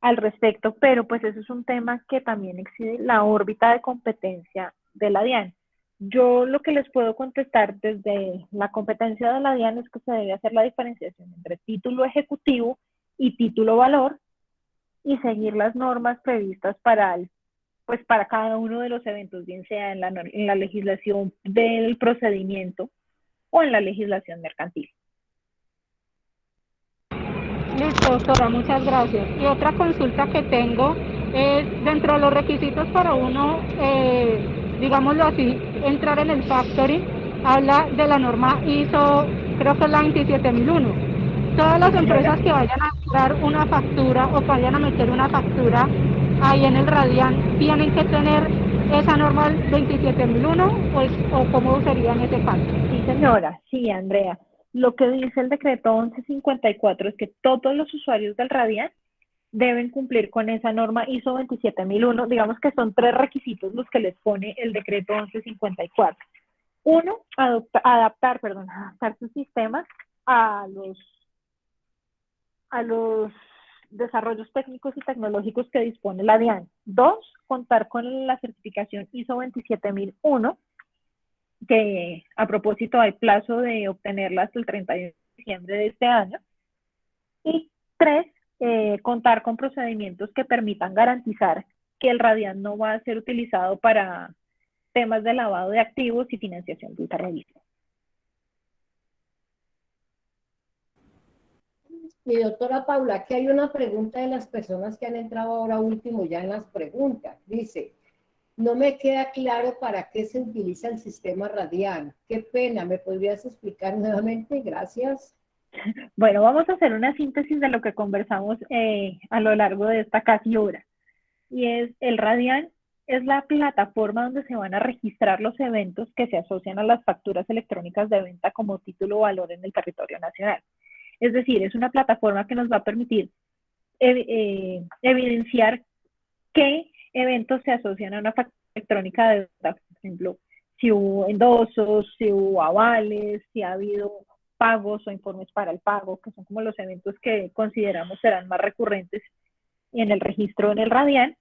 al respecto, pero pues eso es un tema que también excede la órbita de competencia de la DIAN. Yo lo que les puedo contestar desde la competencia de la DIAN es que se debe hacer la diferenciación entre título ejecutivo y título valor y seguir las normas previstas pues para cada uno de los eventos, bien sea en la legislación del procedimiento o en la legislación mercantil. Listo, doctora, muchas gracias. Y otra consulta que tengo es, dentro de los requisitos para uno, digámoslo así, entrar en el factory, habla de la norma ISO, creo que es la 27001. Todas las empresas que vayan a dar una factura o que vayan a meter una factura ahí en el Radian, ¿tienen que tener esa norma 27001 o cómo sería en ese caso? Sí, señora, sí, Andrea. Lo que dice el decreto 1154 es que todos los usuarios del Radian deben cumplir con esa norma ISO 27001. Digamos que son 3 requisitos los que les pone el decreto 1154. Uno, adaptar sus sistemas a los desarrollos técnicos y tecnológicos que dispone la DIAN. 2, contar con la certificación ISO 27001, que a propósito hay plazo de obtenerla hasta el 31 de diciembre de este año. Y 3, contar con procedimientos que permitan garantizar que el Radian no va a ser utilizado para temas de lavado de activos y financiación del terrorismo. Mi doctora Paula, aquí hay una pregunta de las personas que han entrado ahora último ya en las preguntas. Dice, no me queda claro para qué se utiliza el sistema Radian. Qué pena, ¿me podrías explicar nuevamente? Gracias. Bueno, vamos a hacer una síntesis de lo que conversamos a lo largo de esta casi hora. Y es, el Radian es la plataforma donde se van a registrar los eventos que se asocian a las facturas electrónicas de venta como título o valor en el territorio nacional. Es decir, es una plataforma que nos va a permitir evidenciar qué eventos se asocian a una factura electrónica de venta. Por ejemplo, si hubo endosos, si hubo avales, si ha habido pagos o informes para el pago, que son como los eventos que consideramos serán más recurrentes en el registro en el Radian.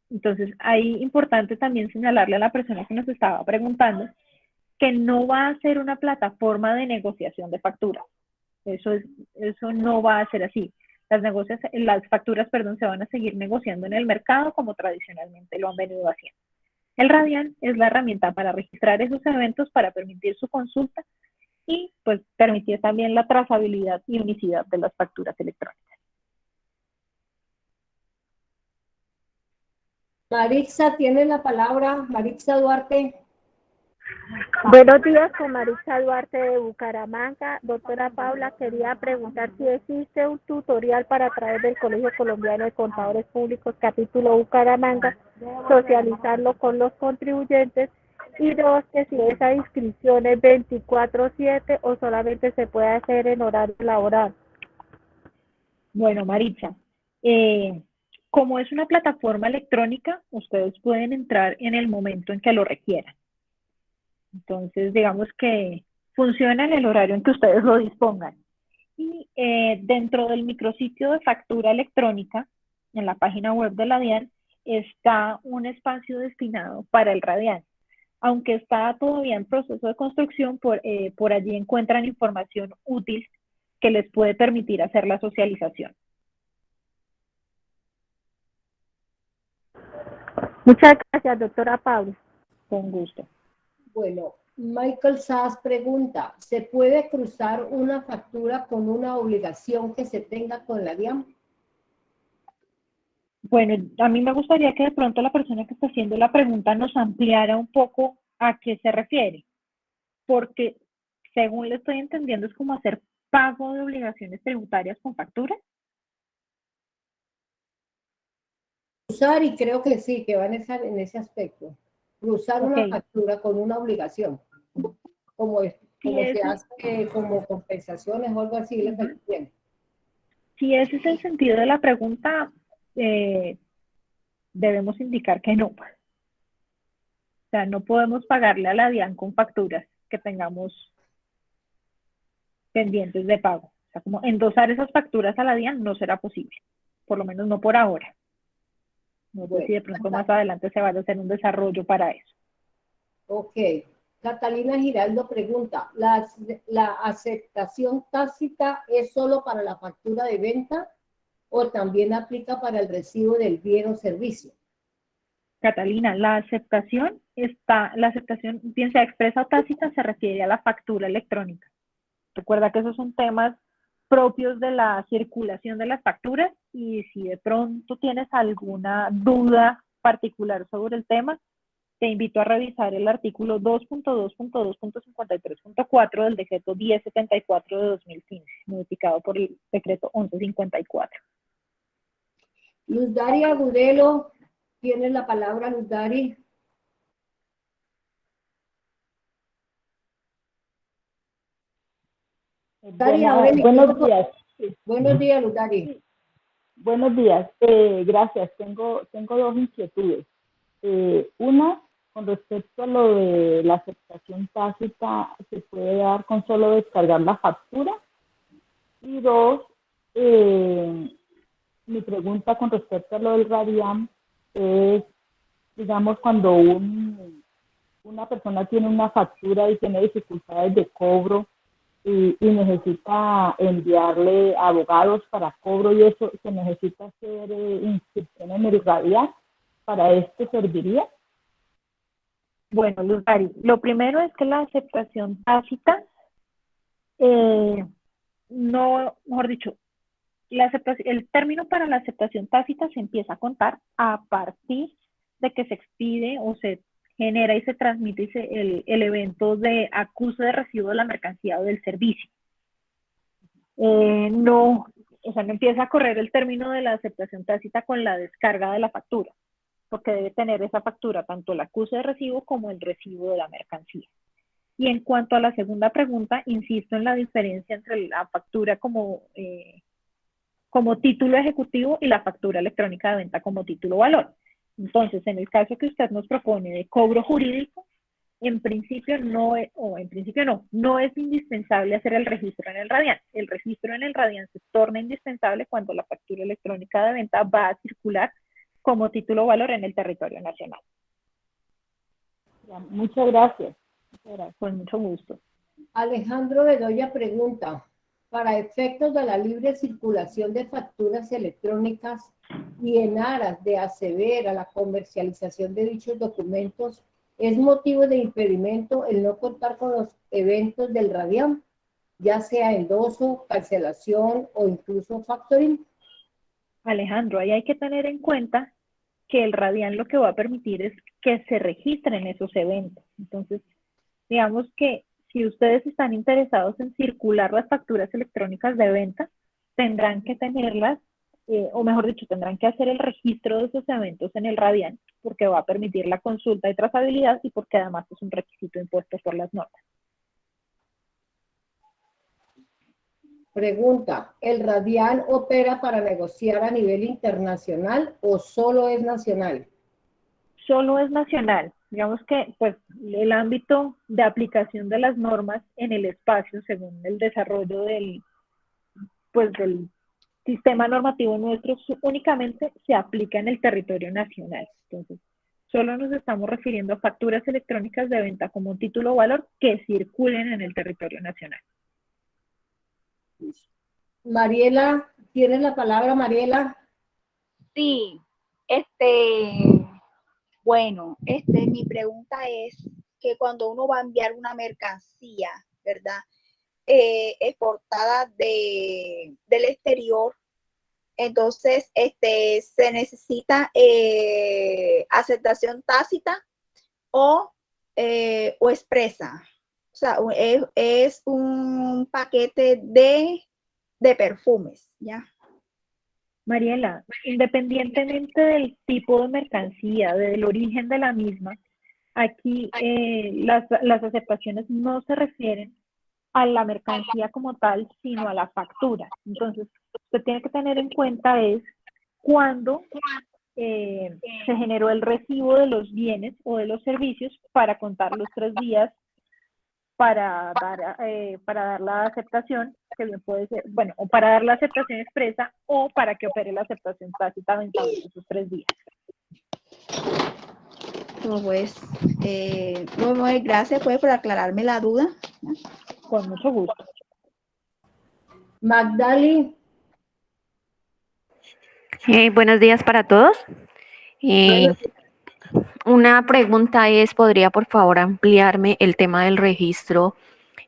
Entonces, ahí importante también señalarle a la persona que nos estaba preguntando que no va a ser una plataforma de negociación de facturas. Eso no va a ser así. Las facturas, se van a seguir negociando en el mercado como tradicionalmente lo han venido haciendo. El Radian es la herramienta para registrar esos eventos, para permitir su consulta y pues permitir también la trazabilidad y unicidad de las facturas electrónicas. Maritza tiene la palabra. Maritza Duarte. Buenos días, con Maritza Duarte de Bucaramanga. Doctora Paula, quería preguntar si existe un tutorial para través del Colegio Colombiano de Contadores Públicos, capítulo Bucaramanga, socializarlo con los contribuyentes. Y 2, que si esa inscripción es 24/7 o solamente se puede hacer en horario laboral. Bueno, Maritza, como es una plataforma electrónica, ustedes pueden entrar en el momento en que lo requieran. Entonces, digamos que funciona en el horario en que ustedes lo dispongan. Y dentro del micrositio de factura electrónica, en la página web de la DIAN, está un espacio destinado para el Radian. Aunque está todavía en proceso de construcción, por allí encuentran información útil que les puede permitir hacer la socialización. Muchas gracias, doctora Paula. Con gusto. Bueno, Michael Sass pregunta, ¿se puede cruzar una factura con una obligación que se tenga con la DIAN? Bueno, a mí me gustaría que de pronto la persona que está haciendo la pregunta nos ampliara un poco a qué se refiere, porque según le estoy entendiendo es como hacer pago de obligaciones tributarias con facturas? Cruzar, y creo que sí, que va en ese aspecto. Cruzar una Ok, factura con una obligación, como, si como se ese, hace como compensaciones o algo así, le ujú, bien. si ese es el sentido de la pregunta, debemos indicar que no. O sea, no podemos pagarle a la DIAN con facturas que tengamos pendientes de pago. O sea, como endosar esas facturas a la DIAN no será posible, por lo menos no por ahora. No sé si Bueno, de pronto más adelante se vaya a hacer un desarrollo para eso. ok. Catalina Giraldo pregunta, ¿la aceptación tácita es solo para la factura de venta o también aplica para el recibo del bien o servicio? Catalina, la aceptación, bien sea expresa o tácita, se refiere a la factura electrónica. Recuerda que esos son temas propios de la circulación de las facturas y si de pronto tienes alguna duda particular sobre el tema, te invito a revisar el artículo 2.2.2.53.4 del decreto 1074 de 2015, modificado por el decreto 1154. Luz Dari Agudelo, tiene la palabra Luz Dari. Dari, abre el Buenos micrófono. días. Buenos días, Luz Dari. Buenos días. Gracias. Tengo dos inquietudes. Una, con respecto a lo de la aceptación tácita, ¿se puede dar con solo descargar la factura? Y dos, mi pregunta con respecto a lo del Radiam es, digamos, cuando una persona tiene una factura y tiene dificultades de cobro, y necesita enviarle abogados para cobro y eso, se necesita hacer inscripción en el Radial, ¿para esto serviría? Bueno, Luz Dari, lo primero es que la aceptación tácita, no, mejor dicho, el término para la aceptación tácita se empieza a contar a partir de que se expide o se genera y se transmite el evento de acuse de recibo de la mercancía o del servicio. No, o sea, no empieza a correr el término de la aceptación tácita con la descarga de la factura, porque debe tener esa factura tanto el acuse de recibo como el recibo de la mercancía. Y en cuanto a la segunda pregunta, insisto en la diferencia entre la factura como título ejecutivo y la factura electrónica de venta como título valor. Entonces, en el caso que usted nos propone de cobro jurídico, en principio no es indispensable hacer el registro en el Radian. El registro en el Radian se torna indispensable cuando la factura electrónica de venta va a circular como título valor en el territorio nacional. Ya, muchas gracias. Con mucho gusto. Alejandro Bedoya pregunta, para efectos de la libre circulación de facturas electrónicas y en aras de acceder a la comercialización de dichos documentos, ¿es motivo de impedimento el no contar con los eventos del Radiam, ya sea endoso, cancelación o incluso factoring? Alejandro, ahí hay que tener en cuenta que el Radian lo que va a permitir es que se registren esos eventos. Entonces, digamos que si ustedes están interesados en circular las facturas electrónicas de venta, tendrán que tenerlas, o mejor dicho, tendrán que hacer el registro de esos eventos en el Radian, porque va a permitir la consulta y trazabilidad y porque además es un requisito impuesto por las normas. Pregunta, ¿el Radian opera para negociar a nivel internacional o solo es nacional? Solo es nacional. Digamos que pues, el ámbito de aplicación de las normas en el espacio, según el desarrollo del sistema normativo nuestro, únicamente se aplica en el territorio nacional. Entonces, solo nos estamos refiriendo a facturas electrónicas de venta como un título o valor que circulen en el territorio nacional. Mariela, ¿tienes la palabra, Mariela? Sí, bueno, mi pregunta es que cuando uno va a enviar una mercancía, ¿verdad? Exportada del exterior, entonces se necesita aceptación tácita o expresa. O sea, es un paquete de perfumes, ¿ya? Mariela, independientemente del tipo de mercancía, del origen de la misma, aquí las aceptaciones no se refieren a la mercancía como tal, sino a la factura. Entonces, usted tiene que tener en cuenta es cuándo se generó el recibo de los bienes o de los servicios para contar los 3 días para dar la aceptación, que bien puede ser, bueno, o para dar la aceptación expresa o para que opere la aceptación tácita dentro de esos 3 días. Pues, muy gracias pues por aclararme la duda. Con mucho gusto. Magdali, Buenos días para todos. Una pregunta es, ¿podría por favor ampliarme el tema del registro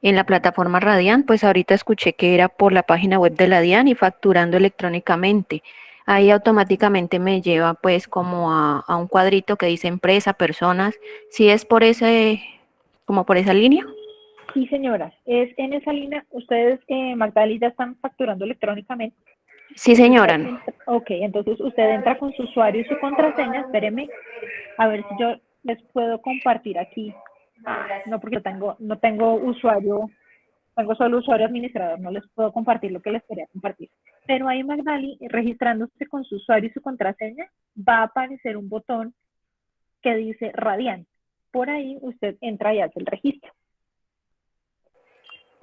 en la plataforma Radian? Pues ahorita escuché que era por la página web de la DIAN y facturando electrónicamente. Ahí automáticamente me lleva pues como a un cuadrito que dice empresa, personas. ¿Sí es por como por esa línea? Sí, señora, es en esa línea. Ustedes, Magdalena, ya están facturando electrónicamente. Sí, señora. Ok, entonces usted entra con su usuario y su contraseña. Espéreme, a ver si yo les puedo compartir aquí. No, porque no tengo usuario, tengo solo usuario administrador, no les puedo compartir lo que les quería compartir. Pero ahí Magdali, registrándose con su usuario y su contraseña, va a aparecer un botón que dice Radian. Por ahí usted entra y hace el registro.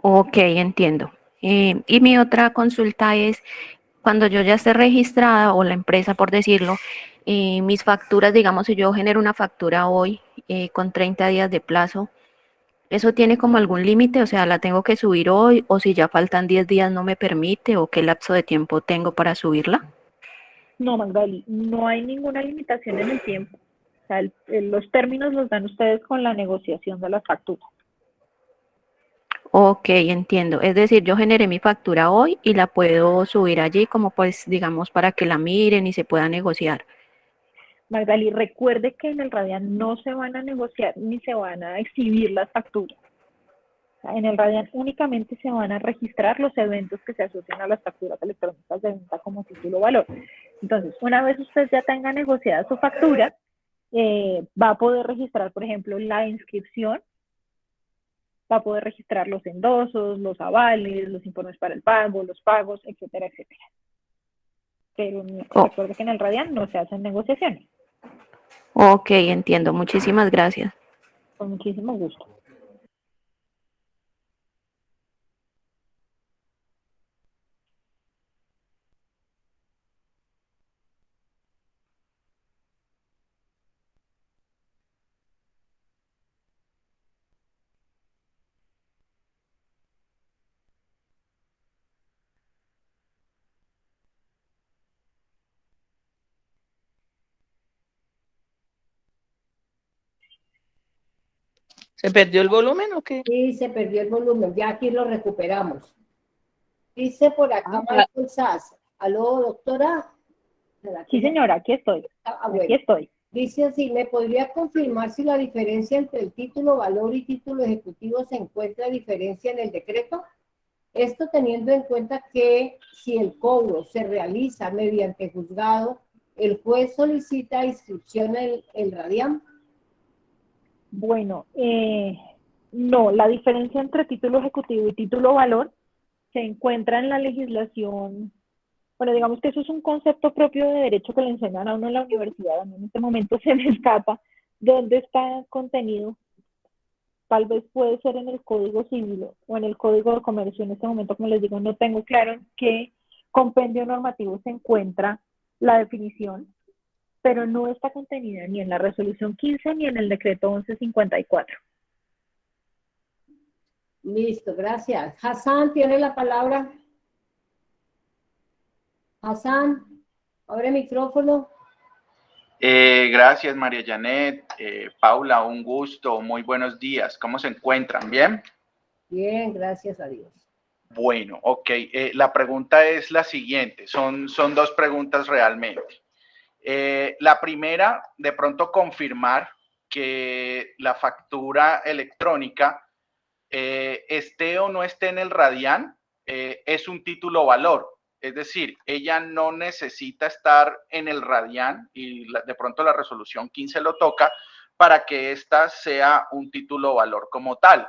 Ok, entiendo. Y mi otra consulta es, cuando yo ya esté registrada o la empresa, por decirlo, mis facturas, digamos, si yo genero una factura hoy con 30 días de plazo, ¿eso tiene como algún límite? O sea, ¿la tengo que subir hoy o si ya faltan 10 días no me permite o qué lapso de tiempo tengo para subirla? No, Magdali, no hay ninguna limitación en el tiempo. O sea, los términos los dan ustedes con la negociación de las facturas. Ok, entiendo. Es decir, yo generé mi factura hoy y la puedo subir allí como pues, digamos, para que la miren y se pueda negociar. Magdali, recuerde que en el Radian no se van a negociar ni se van a exhibir las facturas. O sea, en el Radian únicamente se van a registrar los eventos que se asocian a las facturas electrónicas de venta como título valor. Entonces, una vez usted ya tenga negociada su factura, va a poder registrar, por ejemplo, la inscripción, va a poder registrar los endosos, los avales, los informes para el pago, los pagos, etcétera, etcétera. Pero recuerde que en el Radian no se hacen negociaciones. Ok, entiendo. Muchísimas gracias. Con muchísimo gusto. ¿Se perdió el volumen o qué? sí, se perdió el volumen, ya aquí lo recuperamos. Dice por acá Michael Sass. ¿Aló, doctora? Sí, señora, aquí estoy. Bueno. Aquí estoy. Dice así, ¿me podría confirmar si la diferencia entre el título valor y título ejecutivo se encuentra diferencia en el decreto? Esto teniendo en cuenta que si el cobro se realiza mediante juzgado, el juez solicita inscripción en el Radian. Bueno, no, la diferencia entre título ejecutivo y título valor se encuentra en la legislación. Bueno, digamos que eso es un concepto propio de derecho que le enseñan a uno en la universidad. A mí en este momento se me escapa dónde está contenido. Tal vez puede ser en el Código Civil o en el Código de Comercio. En este momento, como les digo, no tengo claro en qué compendio normativo se encuentra la definición, pero no está contenida ni en la resolución 15 ni en el decreto 1154. Listo, gracias. Hassan, tiene la palabra. Hassan, abre micrófono. Gracias, María Janet. Paula, un gusto. Muy buenos días. ¿Cómo se encuentran? ¿Bien? Bien, gracias a Dios. Bueno, ok. La pregunta es la siguiente. Son dos preguntas realmente. La primera, de pronto confirmar que la factura electrónica esté o no esté en el Radian, es un título valor. Es decir, ella no necesita estar en el Radian y de pronto la resolución 15 lo toca para que esta sea un título valor como tal.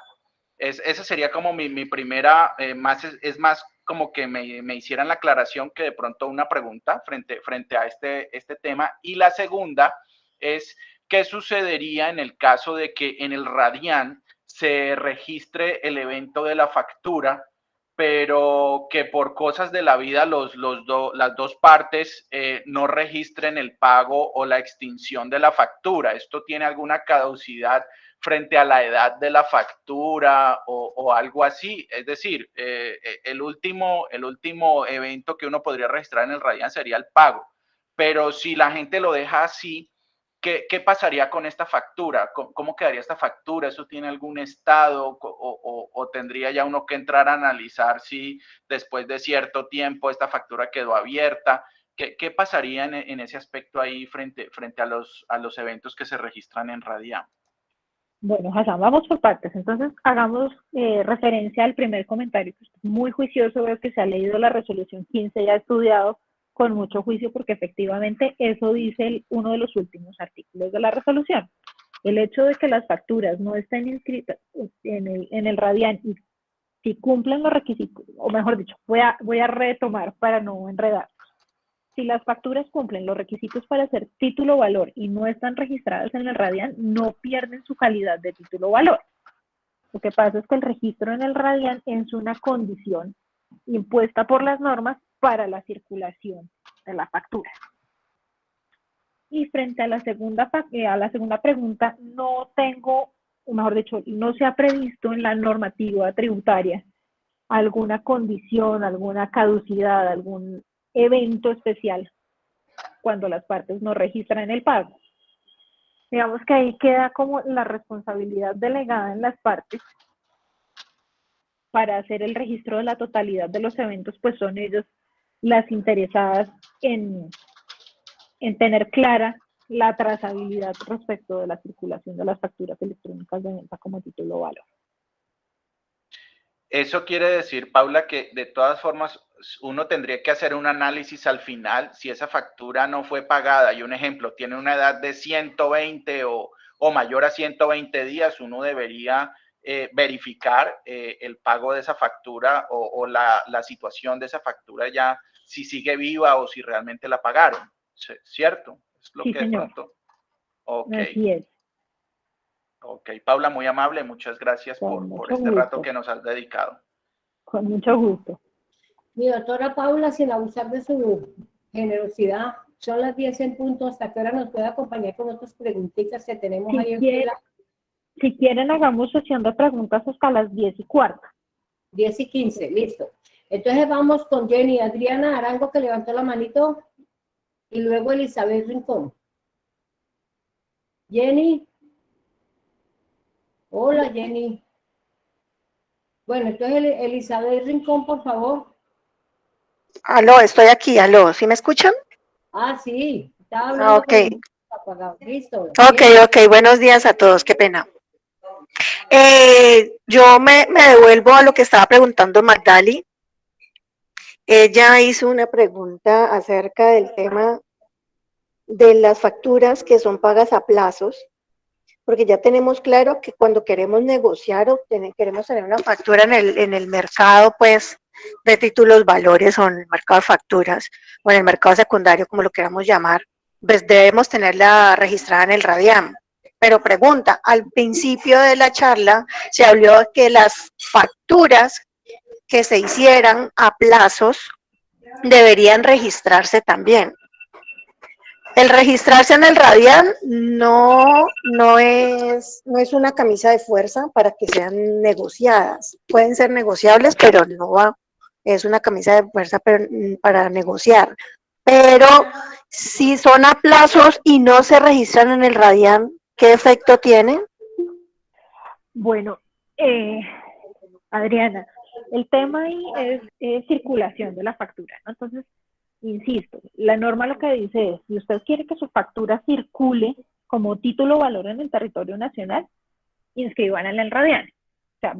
Esa sería como mi primera, es más como que me hicieran la aclaración que de pronto una pregunta frente a este tema. Y la segunda es, ¿qué sucedería en el caso de que en el Radian se registre el evento de la factura, pero que por cosas de la vida las dos partes no registren el pago o la extinción de la factura? ¿Esto tiene alguna caducidad frente a la edad de la factura o algo así? Es decir, el último evento que uno podría registrar en el Radian sería el pago, pero si la gente lo deja así, ¿qué pasaría con esta factura? ¿Cómo quedaría esta factura? ¿Eso tiene algún estado o tendría ya uno que entrar a analizar si después de cierto tiempo esta factura quedó abierta? ¿Qué pasaría en ese aspecto ahí frente a los eventos que se registran en Radian? Bueno, Hassan, vamos por partes. Entonces, hagamos referencia al primer comentario. Muy juicioso, veo que se ha leído la resolución 15 y ha estudiado con mucho juicio, porque efectivamente eso dice uno de los últimos artículos de la resolución. El hecho de que las facturas no estén inscritas en el Radian y si cumplen los requisitos, o mejor dicho, voy a retomar para no enredar. Si las facturas cumplen los requisitos para ser título valor y no están registradas en el Radian, no pierden su calidad de título valor. Lo que pasa es que el registro en el Radian es una condición impuesta por las normas para la circulación de la factura. Y frente a la segunda pregunta, no tengo, o mejor dicho, no se ha previsto en la normativa tributaria alguna condición, alguna caducidad, algún evento especial cuando las partes no registran el pago. Digamos que ahí queda como la responsabilidad delegada en las partes para hacer el registro de la totalidad de los eventos, pues son ellos las interesadas en tener clara la trazabilidad respecto de la circulación de las facturas electrónicas de venta como título valor. Eso quiere decir, Paula, que de todas formas uno tendría que hacer un análisis al final si esa factura no fue pagada. Y un ejemplo, tiene una edad de 120 o mayor a 120 días, uno debería verificar el pago de esa factura o la situación de esa factura ya, si sigue viva o si realmente la pagaron, ¿cierto? Es lo sí, que señor. de pronto. Ok. Así es. Ok, Paula, muy amable, muchas gracias por este rato que nos has dedicado. Con mucho gusto. Mi doctora Paula, sin abusar de su generosidad, son las 10 en punto. ¿Hasta qué hora nos puede acompañar con otras preguntitas que tenemos ahí en fila? Si quieren, hagamos sesión de preguntas hasta las 10:15. 10:15, listo. Entonces vamos con Jenny. Adriana Arango, que levantó la manito, y luego Elizabeth Rincón. Jenny. Hola, Jenny. Bueno, entonces Elizabeth Rincón, por favor. Aló, estoy aquí, aló, ¿sí me escuchan? Ah, sí, estaba hablando apagado. Listo. Ok, buenos días a todos, qué pena. Yo me devuelvo a lo que estaba preguntando Magdali. Ella hizo una pregunta acerca del tema de las facturas que son pagas a plazos, porque ya tenemos claro que cuando queremos negociar o queremos tener una factura en el mercado, pues, de títulos valores o en el mercado de facturas o en el mercado secundario, como lo queramos llamar, pues debemos tenerla registrada en el Radian. Pero pregunta, al principio de la charla se habló de que las facturas que se hicieran a plazos deberían registrarse también. El registrarse en el Radian no es una camisa de fuerza para que sean negociadas. Pueden ser negociables, pero no es una camisa de fuerza para negociar. Pero si son a plazos y no se registran en el Radian, ¿qué efecto tiene? Bueno, Adriana, el tema ahí es circulación de la factura, ¿no? Entonces, insisto, la norma lo que dice es, si usted quiere que su factura circule como título valor en el territorio nacional, inscríbanla en el Radian. O sea,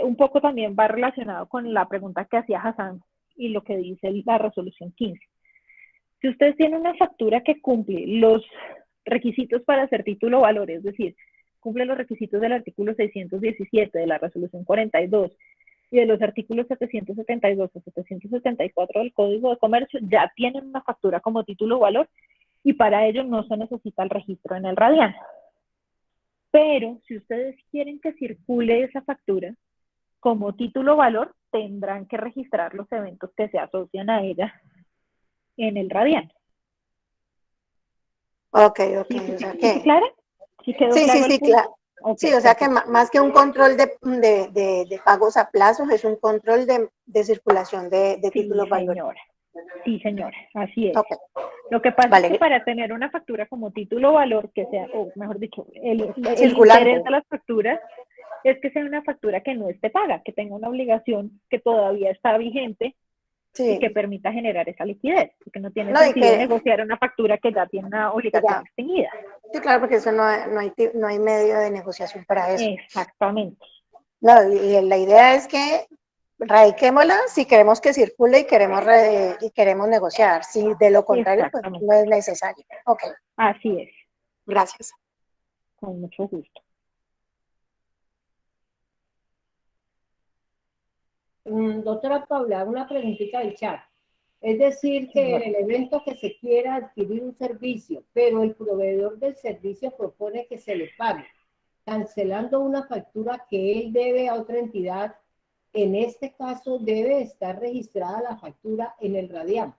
un poco también va relacionado con la pregunta que hacía Hassan y lo que dice la resolución 15. Si ustedes tienen una factura que cumple los requisitos para hacer título valor, es decir, cumple los requisitos del artículo 617 de la resolución 42 y de los artículos 772 a 774 del Código de Comercio, ya tienen una factura como título valor y para ello no se necesita el registro en el Radian. Pero si ustedes quieren que circule esa factura como título valor, tendrán que registrar los eventos que se asocian a ella en el Radian. Ok, ¿Sí, o sea sí, que... sí, clara? ¿Sí quedó Sí, claro sí, el sí, punto? claro. Okay, Sí, o sea que perfecto. más que un control de pagos a plazos, es un control de circulación de Sí, títulos valores. señora. Sí, señora, así es. Ok, Lo que pasa es que vale. para tener una factura como título valor, que sea, o mejor dicho, el Circulante. interés de las facturas es que sea una factura que no esté paga, que tenga una obligación que todavía está vigente y Sí. que permita generar esa liquidez, porque no tiene No, y sentido que negociar una factura que ya tiene una obligación ya. extinguida. Sí, claro, porque eso no hay medio de negociación para eso. Exactamente. No, y la idea es que radiquémosla si queremos que circule y queremos negociar. Si de lo contrario, pues Exactamente. no es necesario. Ok, Así es, gracias. con mucho gusto. Doctora Paula, una preguntita del chat. Es decir, que en el evento que se quiera adquirir un servicio, pero el proveedor del servicio propone que se le pague, cancelando una factura que él debe a otra entidad, en este caso debe estar registrada la factura en el Radian.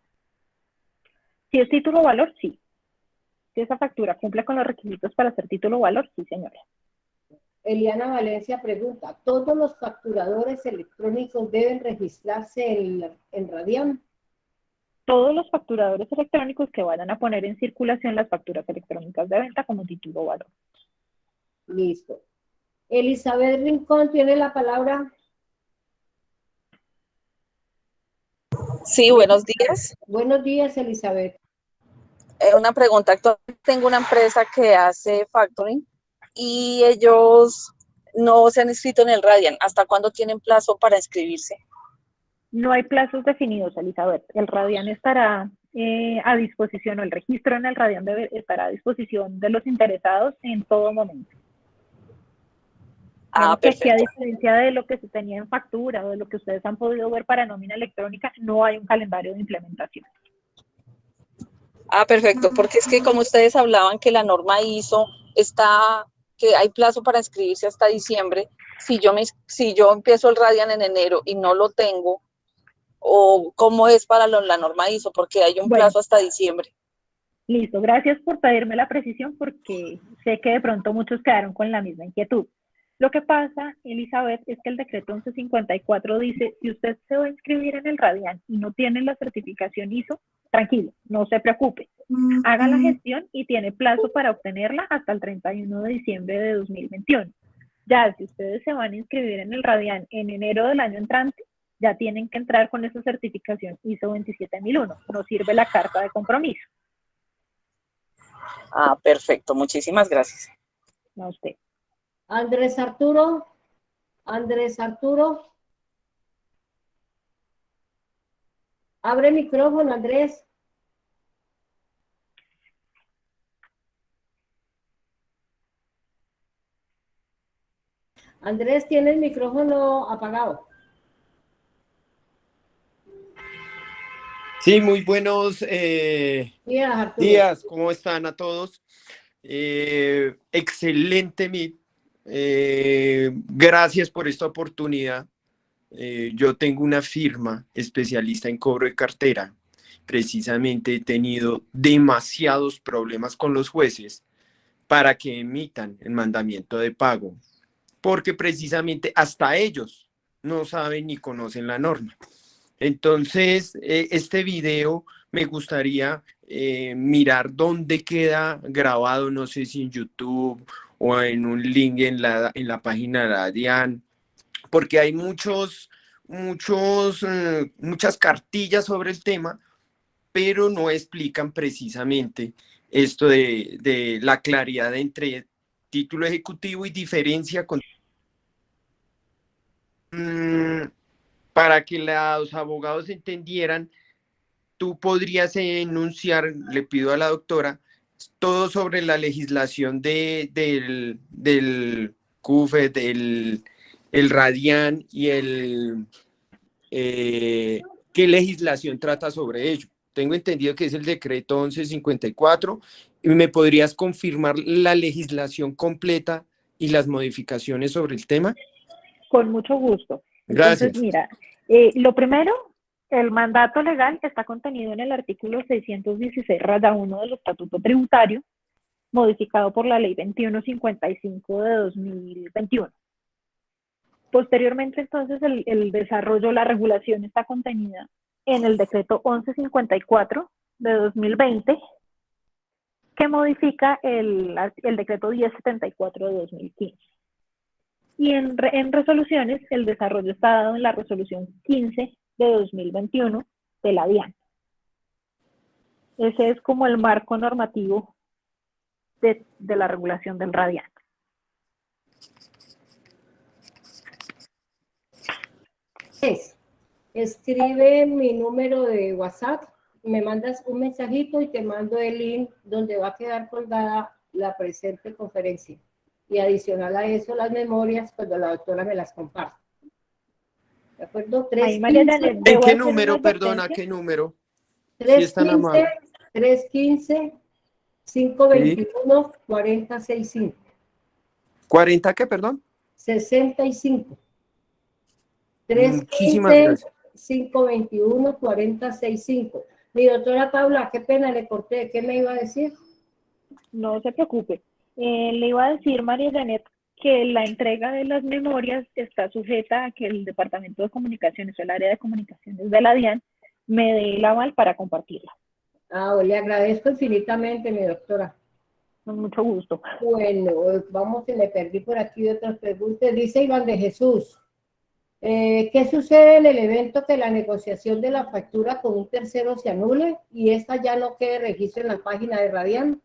Si es título valor, sí. Si esa factura cumple con los requisitos para ser título valor, sí, señora. Eliana Valencia pregunta, ¿todos los facturadores electrónicos deben registrarse en Radian? Todos los facturadores electrónicos que vayan a poner en circulación las facturas electrónicas de venta como título valor. Listo. Elizabeth Rincón tiene la palabra. Sí, buenos días. Buenos días, Elizabeth. Una pregunta. Actualmente tengo una empresa que hace factoring y ellos no se han inscrito en el Radian. ¿Hasta cuándo tienen plazo para inscribirse? No hay plazos definidos, Elizabeth. El Radian estará a disposición, o el registro en el Radian estará a disposición de los interesados en todo momento. Digamos que aquí, a diferencia de lo que se tenía en factura o de lo que ustedes han podido ver para nómina electrónica, no hay un calendario de implementación. Ah, perfecto, porque es que como ustedes hablaban que la norma ISO está, que hay plazo para inscribirse hasta diciembre, si yo empiezo el Radian en enero y no lo tengo, o cómo es para la norma ISO, porque hay un plazo hasta diciembre. Listo, gracias por pedirme la precisión porque sé que de pronto muchos quedaron con la misma inquietud. Lo que pasa, Elizabeth, es que el decreto 1154 dice, si usted se va a inscribir en el Radian y no tiene la certificación ISO, tranquilo, no se preocupe. Haga la gestión y tiene plazo para obtenerla hasta el 31 de diciembre de 2021. Ya, si ustedes se van a inscribir en el Radian en enero del año entrante, ya tienen que entrar con esa certificación ISO 27001. No sirve la carta de compromiso. Ah, perfecto. Muchísimas gracias. A usted. Andrés Arturo. Abre micrófono, Andrés. Andrés, tiene el micrófono apagado. Sí, muy buenos días. ¿Cómo están a todos? Excelente Meet. Gracias por esta oportunidad. Yo tengo una firma especialista en cobro de cartera. Precisamente he tenido demasiados problemas con los jueces para que emitan el mandamiento de pago, porque precisamente hasta ellos no saben ni conocen la norma. Entonces, este video me gustaría mirar dónde queda grabado, no sé si en YouTube o en un link en la página de la DIAN, porque hay muchas cartillas sobre el tema, pero no explican precisamente esto de la claridad entre título ejecutivo y diferencia con... Para que los abogados entendieran, tú podrías enunciar, le pido a la doctora, todo sobre la legislación del CUFET, el Radian y qué legislación trata sobre ello. Tengo entendido que es el decreto 1154. ¿Y me podrías confirmar la legislación completa y las modificaciones sobre el tema? Con mucho gusto. Entonces, Gracias. mira, lo primero, el mandato legal está contenido en el artículo 616, raya 1 del Estatuto Tributario, modificado por la Ley 2155 de 2021. Posteriormente, entonces, el desarrollo, la regulación está contenida en el decreto 1154 de 2020, que modifica el decreto 1074 de 2015. Y en resoluciones, el desarrollo está dado en la resolución 15 de 2021 de la DIAN. Ese es como el marco normativo de la regulación del Radian. Escribe mi número de WhatsApp, me mandas un mensajito y te mando el link donde va a quedar colgada la presente conferencia. Y adicional a eso, las memorias cuando la doctora me las comparte. ¿De acuerdo? Ahí, María Janet, ¿En qué número, perdona, qué número? 315 521 4065. ¿40 qué, perdón? 65. Muchísimas gracias. 521 4065. Mi doctora Paula, qué pena le corté, ¿qué me iba a decir? No se preocupe. Le iba a decir, María Janet, que la entrega de las memorias está sujeta a que el Departamento de Comunicaciones o el área de comunicaciones de la DIAN me dé el aval para compartirla. Le agradezco infinitamente, mi doctora. Con mucho gusto. Bueno, vamos, que me perdí por aquí de otras preguntas. Dice Iván de Jesús, ¿qué sucede en el evento que la negociación de la factura con un tercero se anule y esta ya no quede registro en la página de Radian?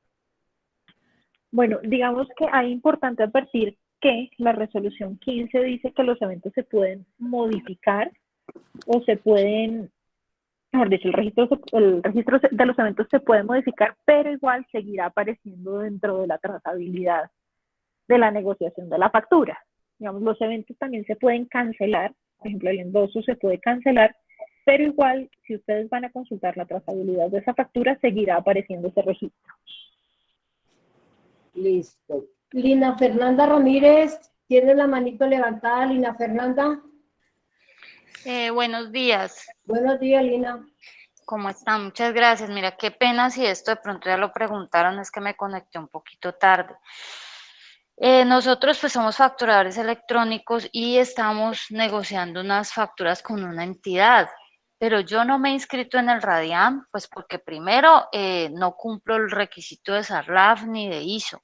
Bueno, digamos que hay importante advertir que la resolución 15 dice que los eventos se pueden modificar o se pueden, mejor dicho, el registro de los eventos se puede modificar, pero igual seguirá apareciendo dentro de la trazabilidad de la negociación de la factura. Digamos, los eventos también se pueden cancelar, por ejemplo, el endoso se puede cancelar, pero igual, si ustedes van a consultar la trazabilidad de esa factura, seguirá apareciendo ese registro. Listo. Lina Fernanda Ramírez, ¿tiene la manito levantada, Lina Fernanda? Buenos días. Buenos días, Lina. ¿Cómo están? Muchas gracias. Mira, qué pena si esto de pronto ya lo preguntaron, es que me conecté un poquito tarde. Nosotros pues somos facturadores electrónicos y estamos negociando unas facturas con una entidad, pero yo no me he inscrito en el Radian, pues porque primero no cumplo el requisito de SARLAF ni de ISO.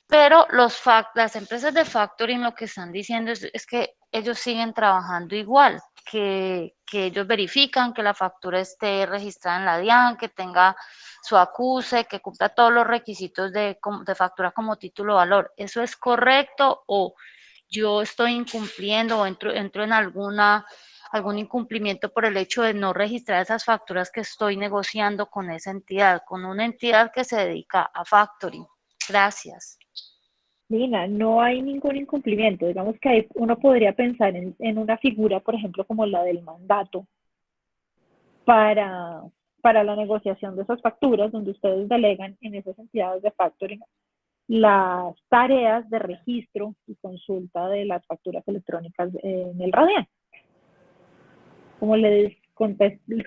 Pero las empresas de factoring lo que están diciendo es que ellos siguen trabajando igual, que ellos verifican que la factura esté registrada en la DIAN, que tenga su acuse, que cumpla todos los requisitos de factura como título valor. ¿Eso es correcto o yo estoy incumpliendo o entro en algún incumplimiento por el hecho de no registrar esas facturas que estoy negociando con esa entidad, con una entidad que se dedica a factoring? Gracias. Lina, no hay ningún incumplimiento. Digamos que uno podría pensar en una figura, por ejemplo, como la del mandato, para la negociación de esas facturas, donde ustedes delegan en esas entidades de factoring las tareas de registro y consulta de las facturas electrónicas en el Radian. Como les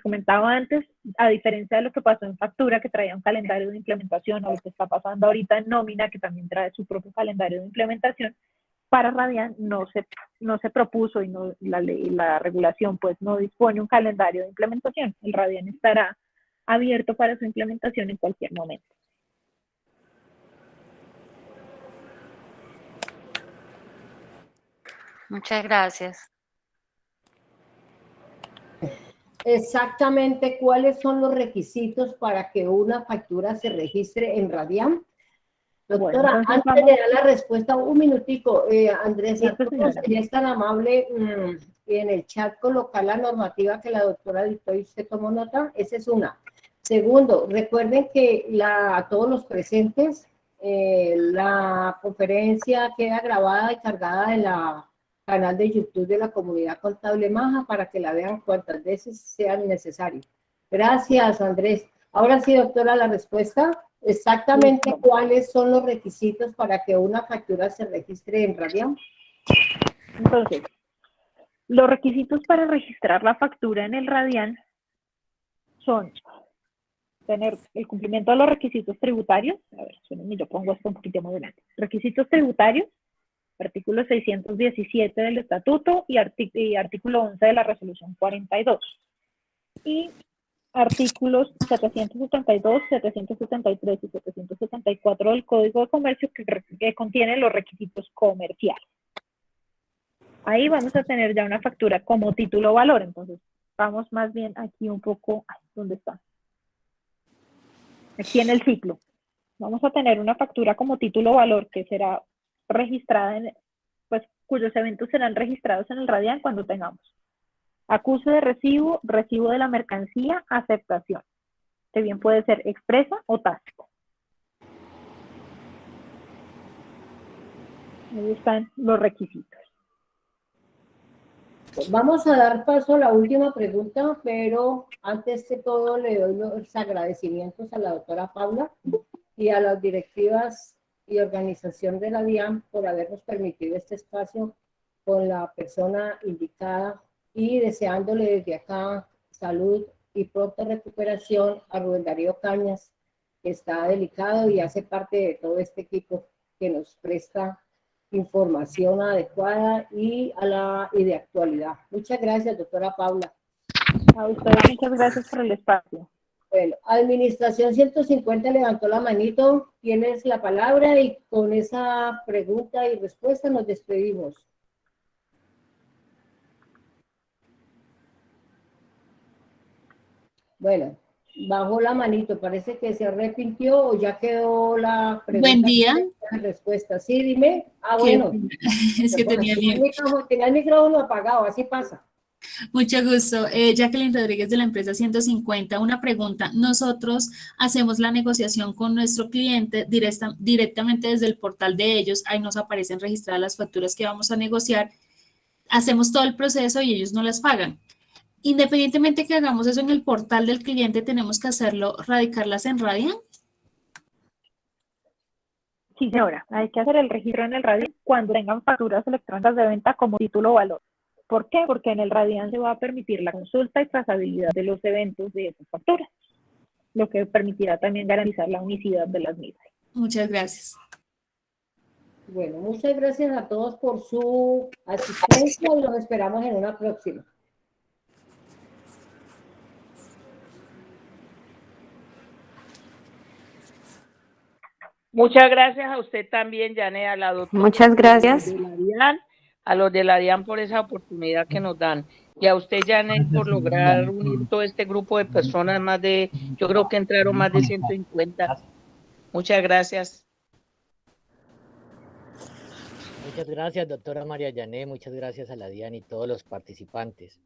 comentaba antes, a diferencia de lo que pasó en factura, que traía un calendario de implementación, o lo que está pasando ahorita en nómina, que también trae su propio calendario de implementación, para Radian no se propuso y la regulación pues no dispone un calendario de implementación. El Radian estará abierto para su implementación en cualquier momento. Muchas gracias. Exactamente, ¿cuáles son los requisitos para que una factura se registre en Radian? Doctora, Bueno, entonces antes de dar la respuesta, un minutico, Andrés, Listo, ¿cómo señora. sería tan amable en el chat colocar la normativa que la doctora dictó y usted tomó nota? Esa es una. Segundo, recuerden que a todos los presentes, la conferencia queda grabada y cargada en la canal de YouTube de la Comunidad Contable Maja para que la vean cuantas veces sean necesarias. Gracias, Andrés. Ahora sí, doctora, la respuesta. Exactamente cuáles son los requisitos para que una factura se registre en Radian. Entonces, los requisitos para registrar la factura en el Radian son tener el cumplimiento de los requisitos tributarios. A ver, yo pongo esto un poquito más adelante. Requisitos tributarios, artículo 617 del estatuto y artículo 11 de la resolución 42. Y artículos 772, 773 y 774 del Código de Comercio que contienen los requisitos comerciales. Ahí vamos a tener ya una factura como título valor. Entonces, vamos más bien aquí un poco, ¿dónde está? Aquí en el ciclo. Vamos a tener una factura como título valor que será registrada, pues cuyos eventos serán registrados en el Radian cuando tengamos acuse de recibo, recibo de la mercancía, aceptación, que bien puede ser expresa o tácita. Ahí están los requisitos. Vamos a dar paso a la última pregunta, pero antes de todo le doy los agradecimientos a la doctora Paula y a las directivas y organización de la DIAN por habernos permitido este espacio con la persona indicada y deseándole desde acá salud y pronta recuperación a Rubén Darío Cañas, que está delicado y hace parte de todo este equipo que nos presta información adecuada y de actualidad. Muchas gracias, doctora Paula. A ustedes muchas gracias por el espacio. Bueno, Administración 150 levantó la manito, tienes la palabra y con esa pregunta y respuesta nos despedimos. Bueno, bajó la manito, parece que se arrepintió o ya quedó la pregunta. Buen día. La respuesta, sí, dime. Bueno. Es que tenía el micrófono apagado, así pasa. Mucho gusto. Jacqueline Rodríguez de la empresa 150. Una pregunta. Nosotros hacemos la negociación con nuestro cliente directamente desde el portal de ellos. Ahí nos aparecen registradas las facturas que vamos a negociar. Hacemos todo el proceso y ellos no las pagan. Independientemente que hagamos eso en el portal del cliente, tenemos que hacerlo, radicarlas en Radian. Sí, señora, hay que hacer el registro en el Radian cuando tengan facturas electrónicas de venta como título valor. ¿Por qué? Porque en el Radian se va a permitir la consulta y trazabilidad de los eventos de esas facturas, lo que permitirá también garantizar la unicidad de las mismas. Muchas gracias. Bueno, muchas gracias a todos por su asistencia y los esperamos en una próxima. Muchas gracias a usted también, Janet, a la doctora. Muchas gracias. A los de la DIAN por esa oportunidad que nos dan. Y a usted, Janet, por lograr unir todo este grupo de personas, yo creo que entraron más de 150. Muchas gracias. Muchas gracias, doctora María Janet. Muchas gracias a la DIAN y todos los participantes.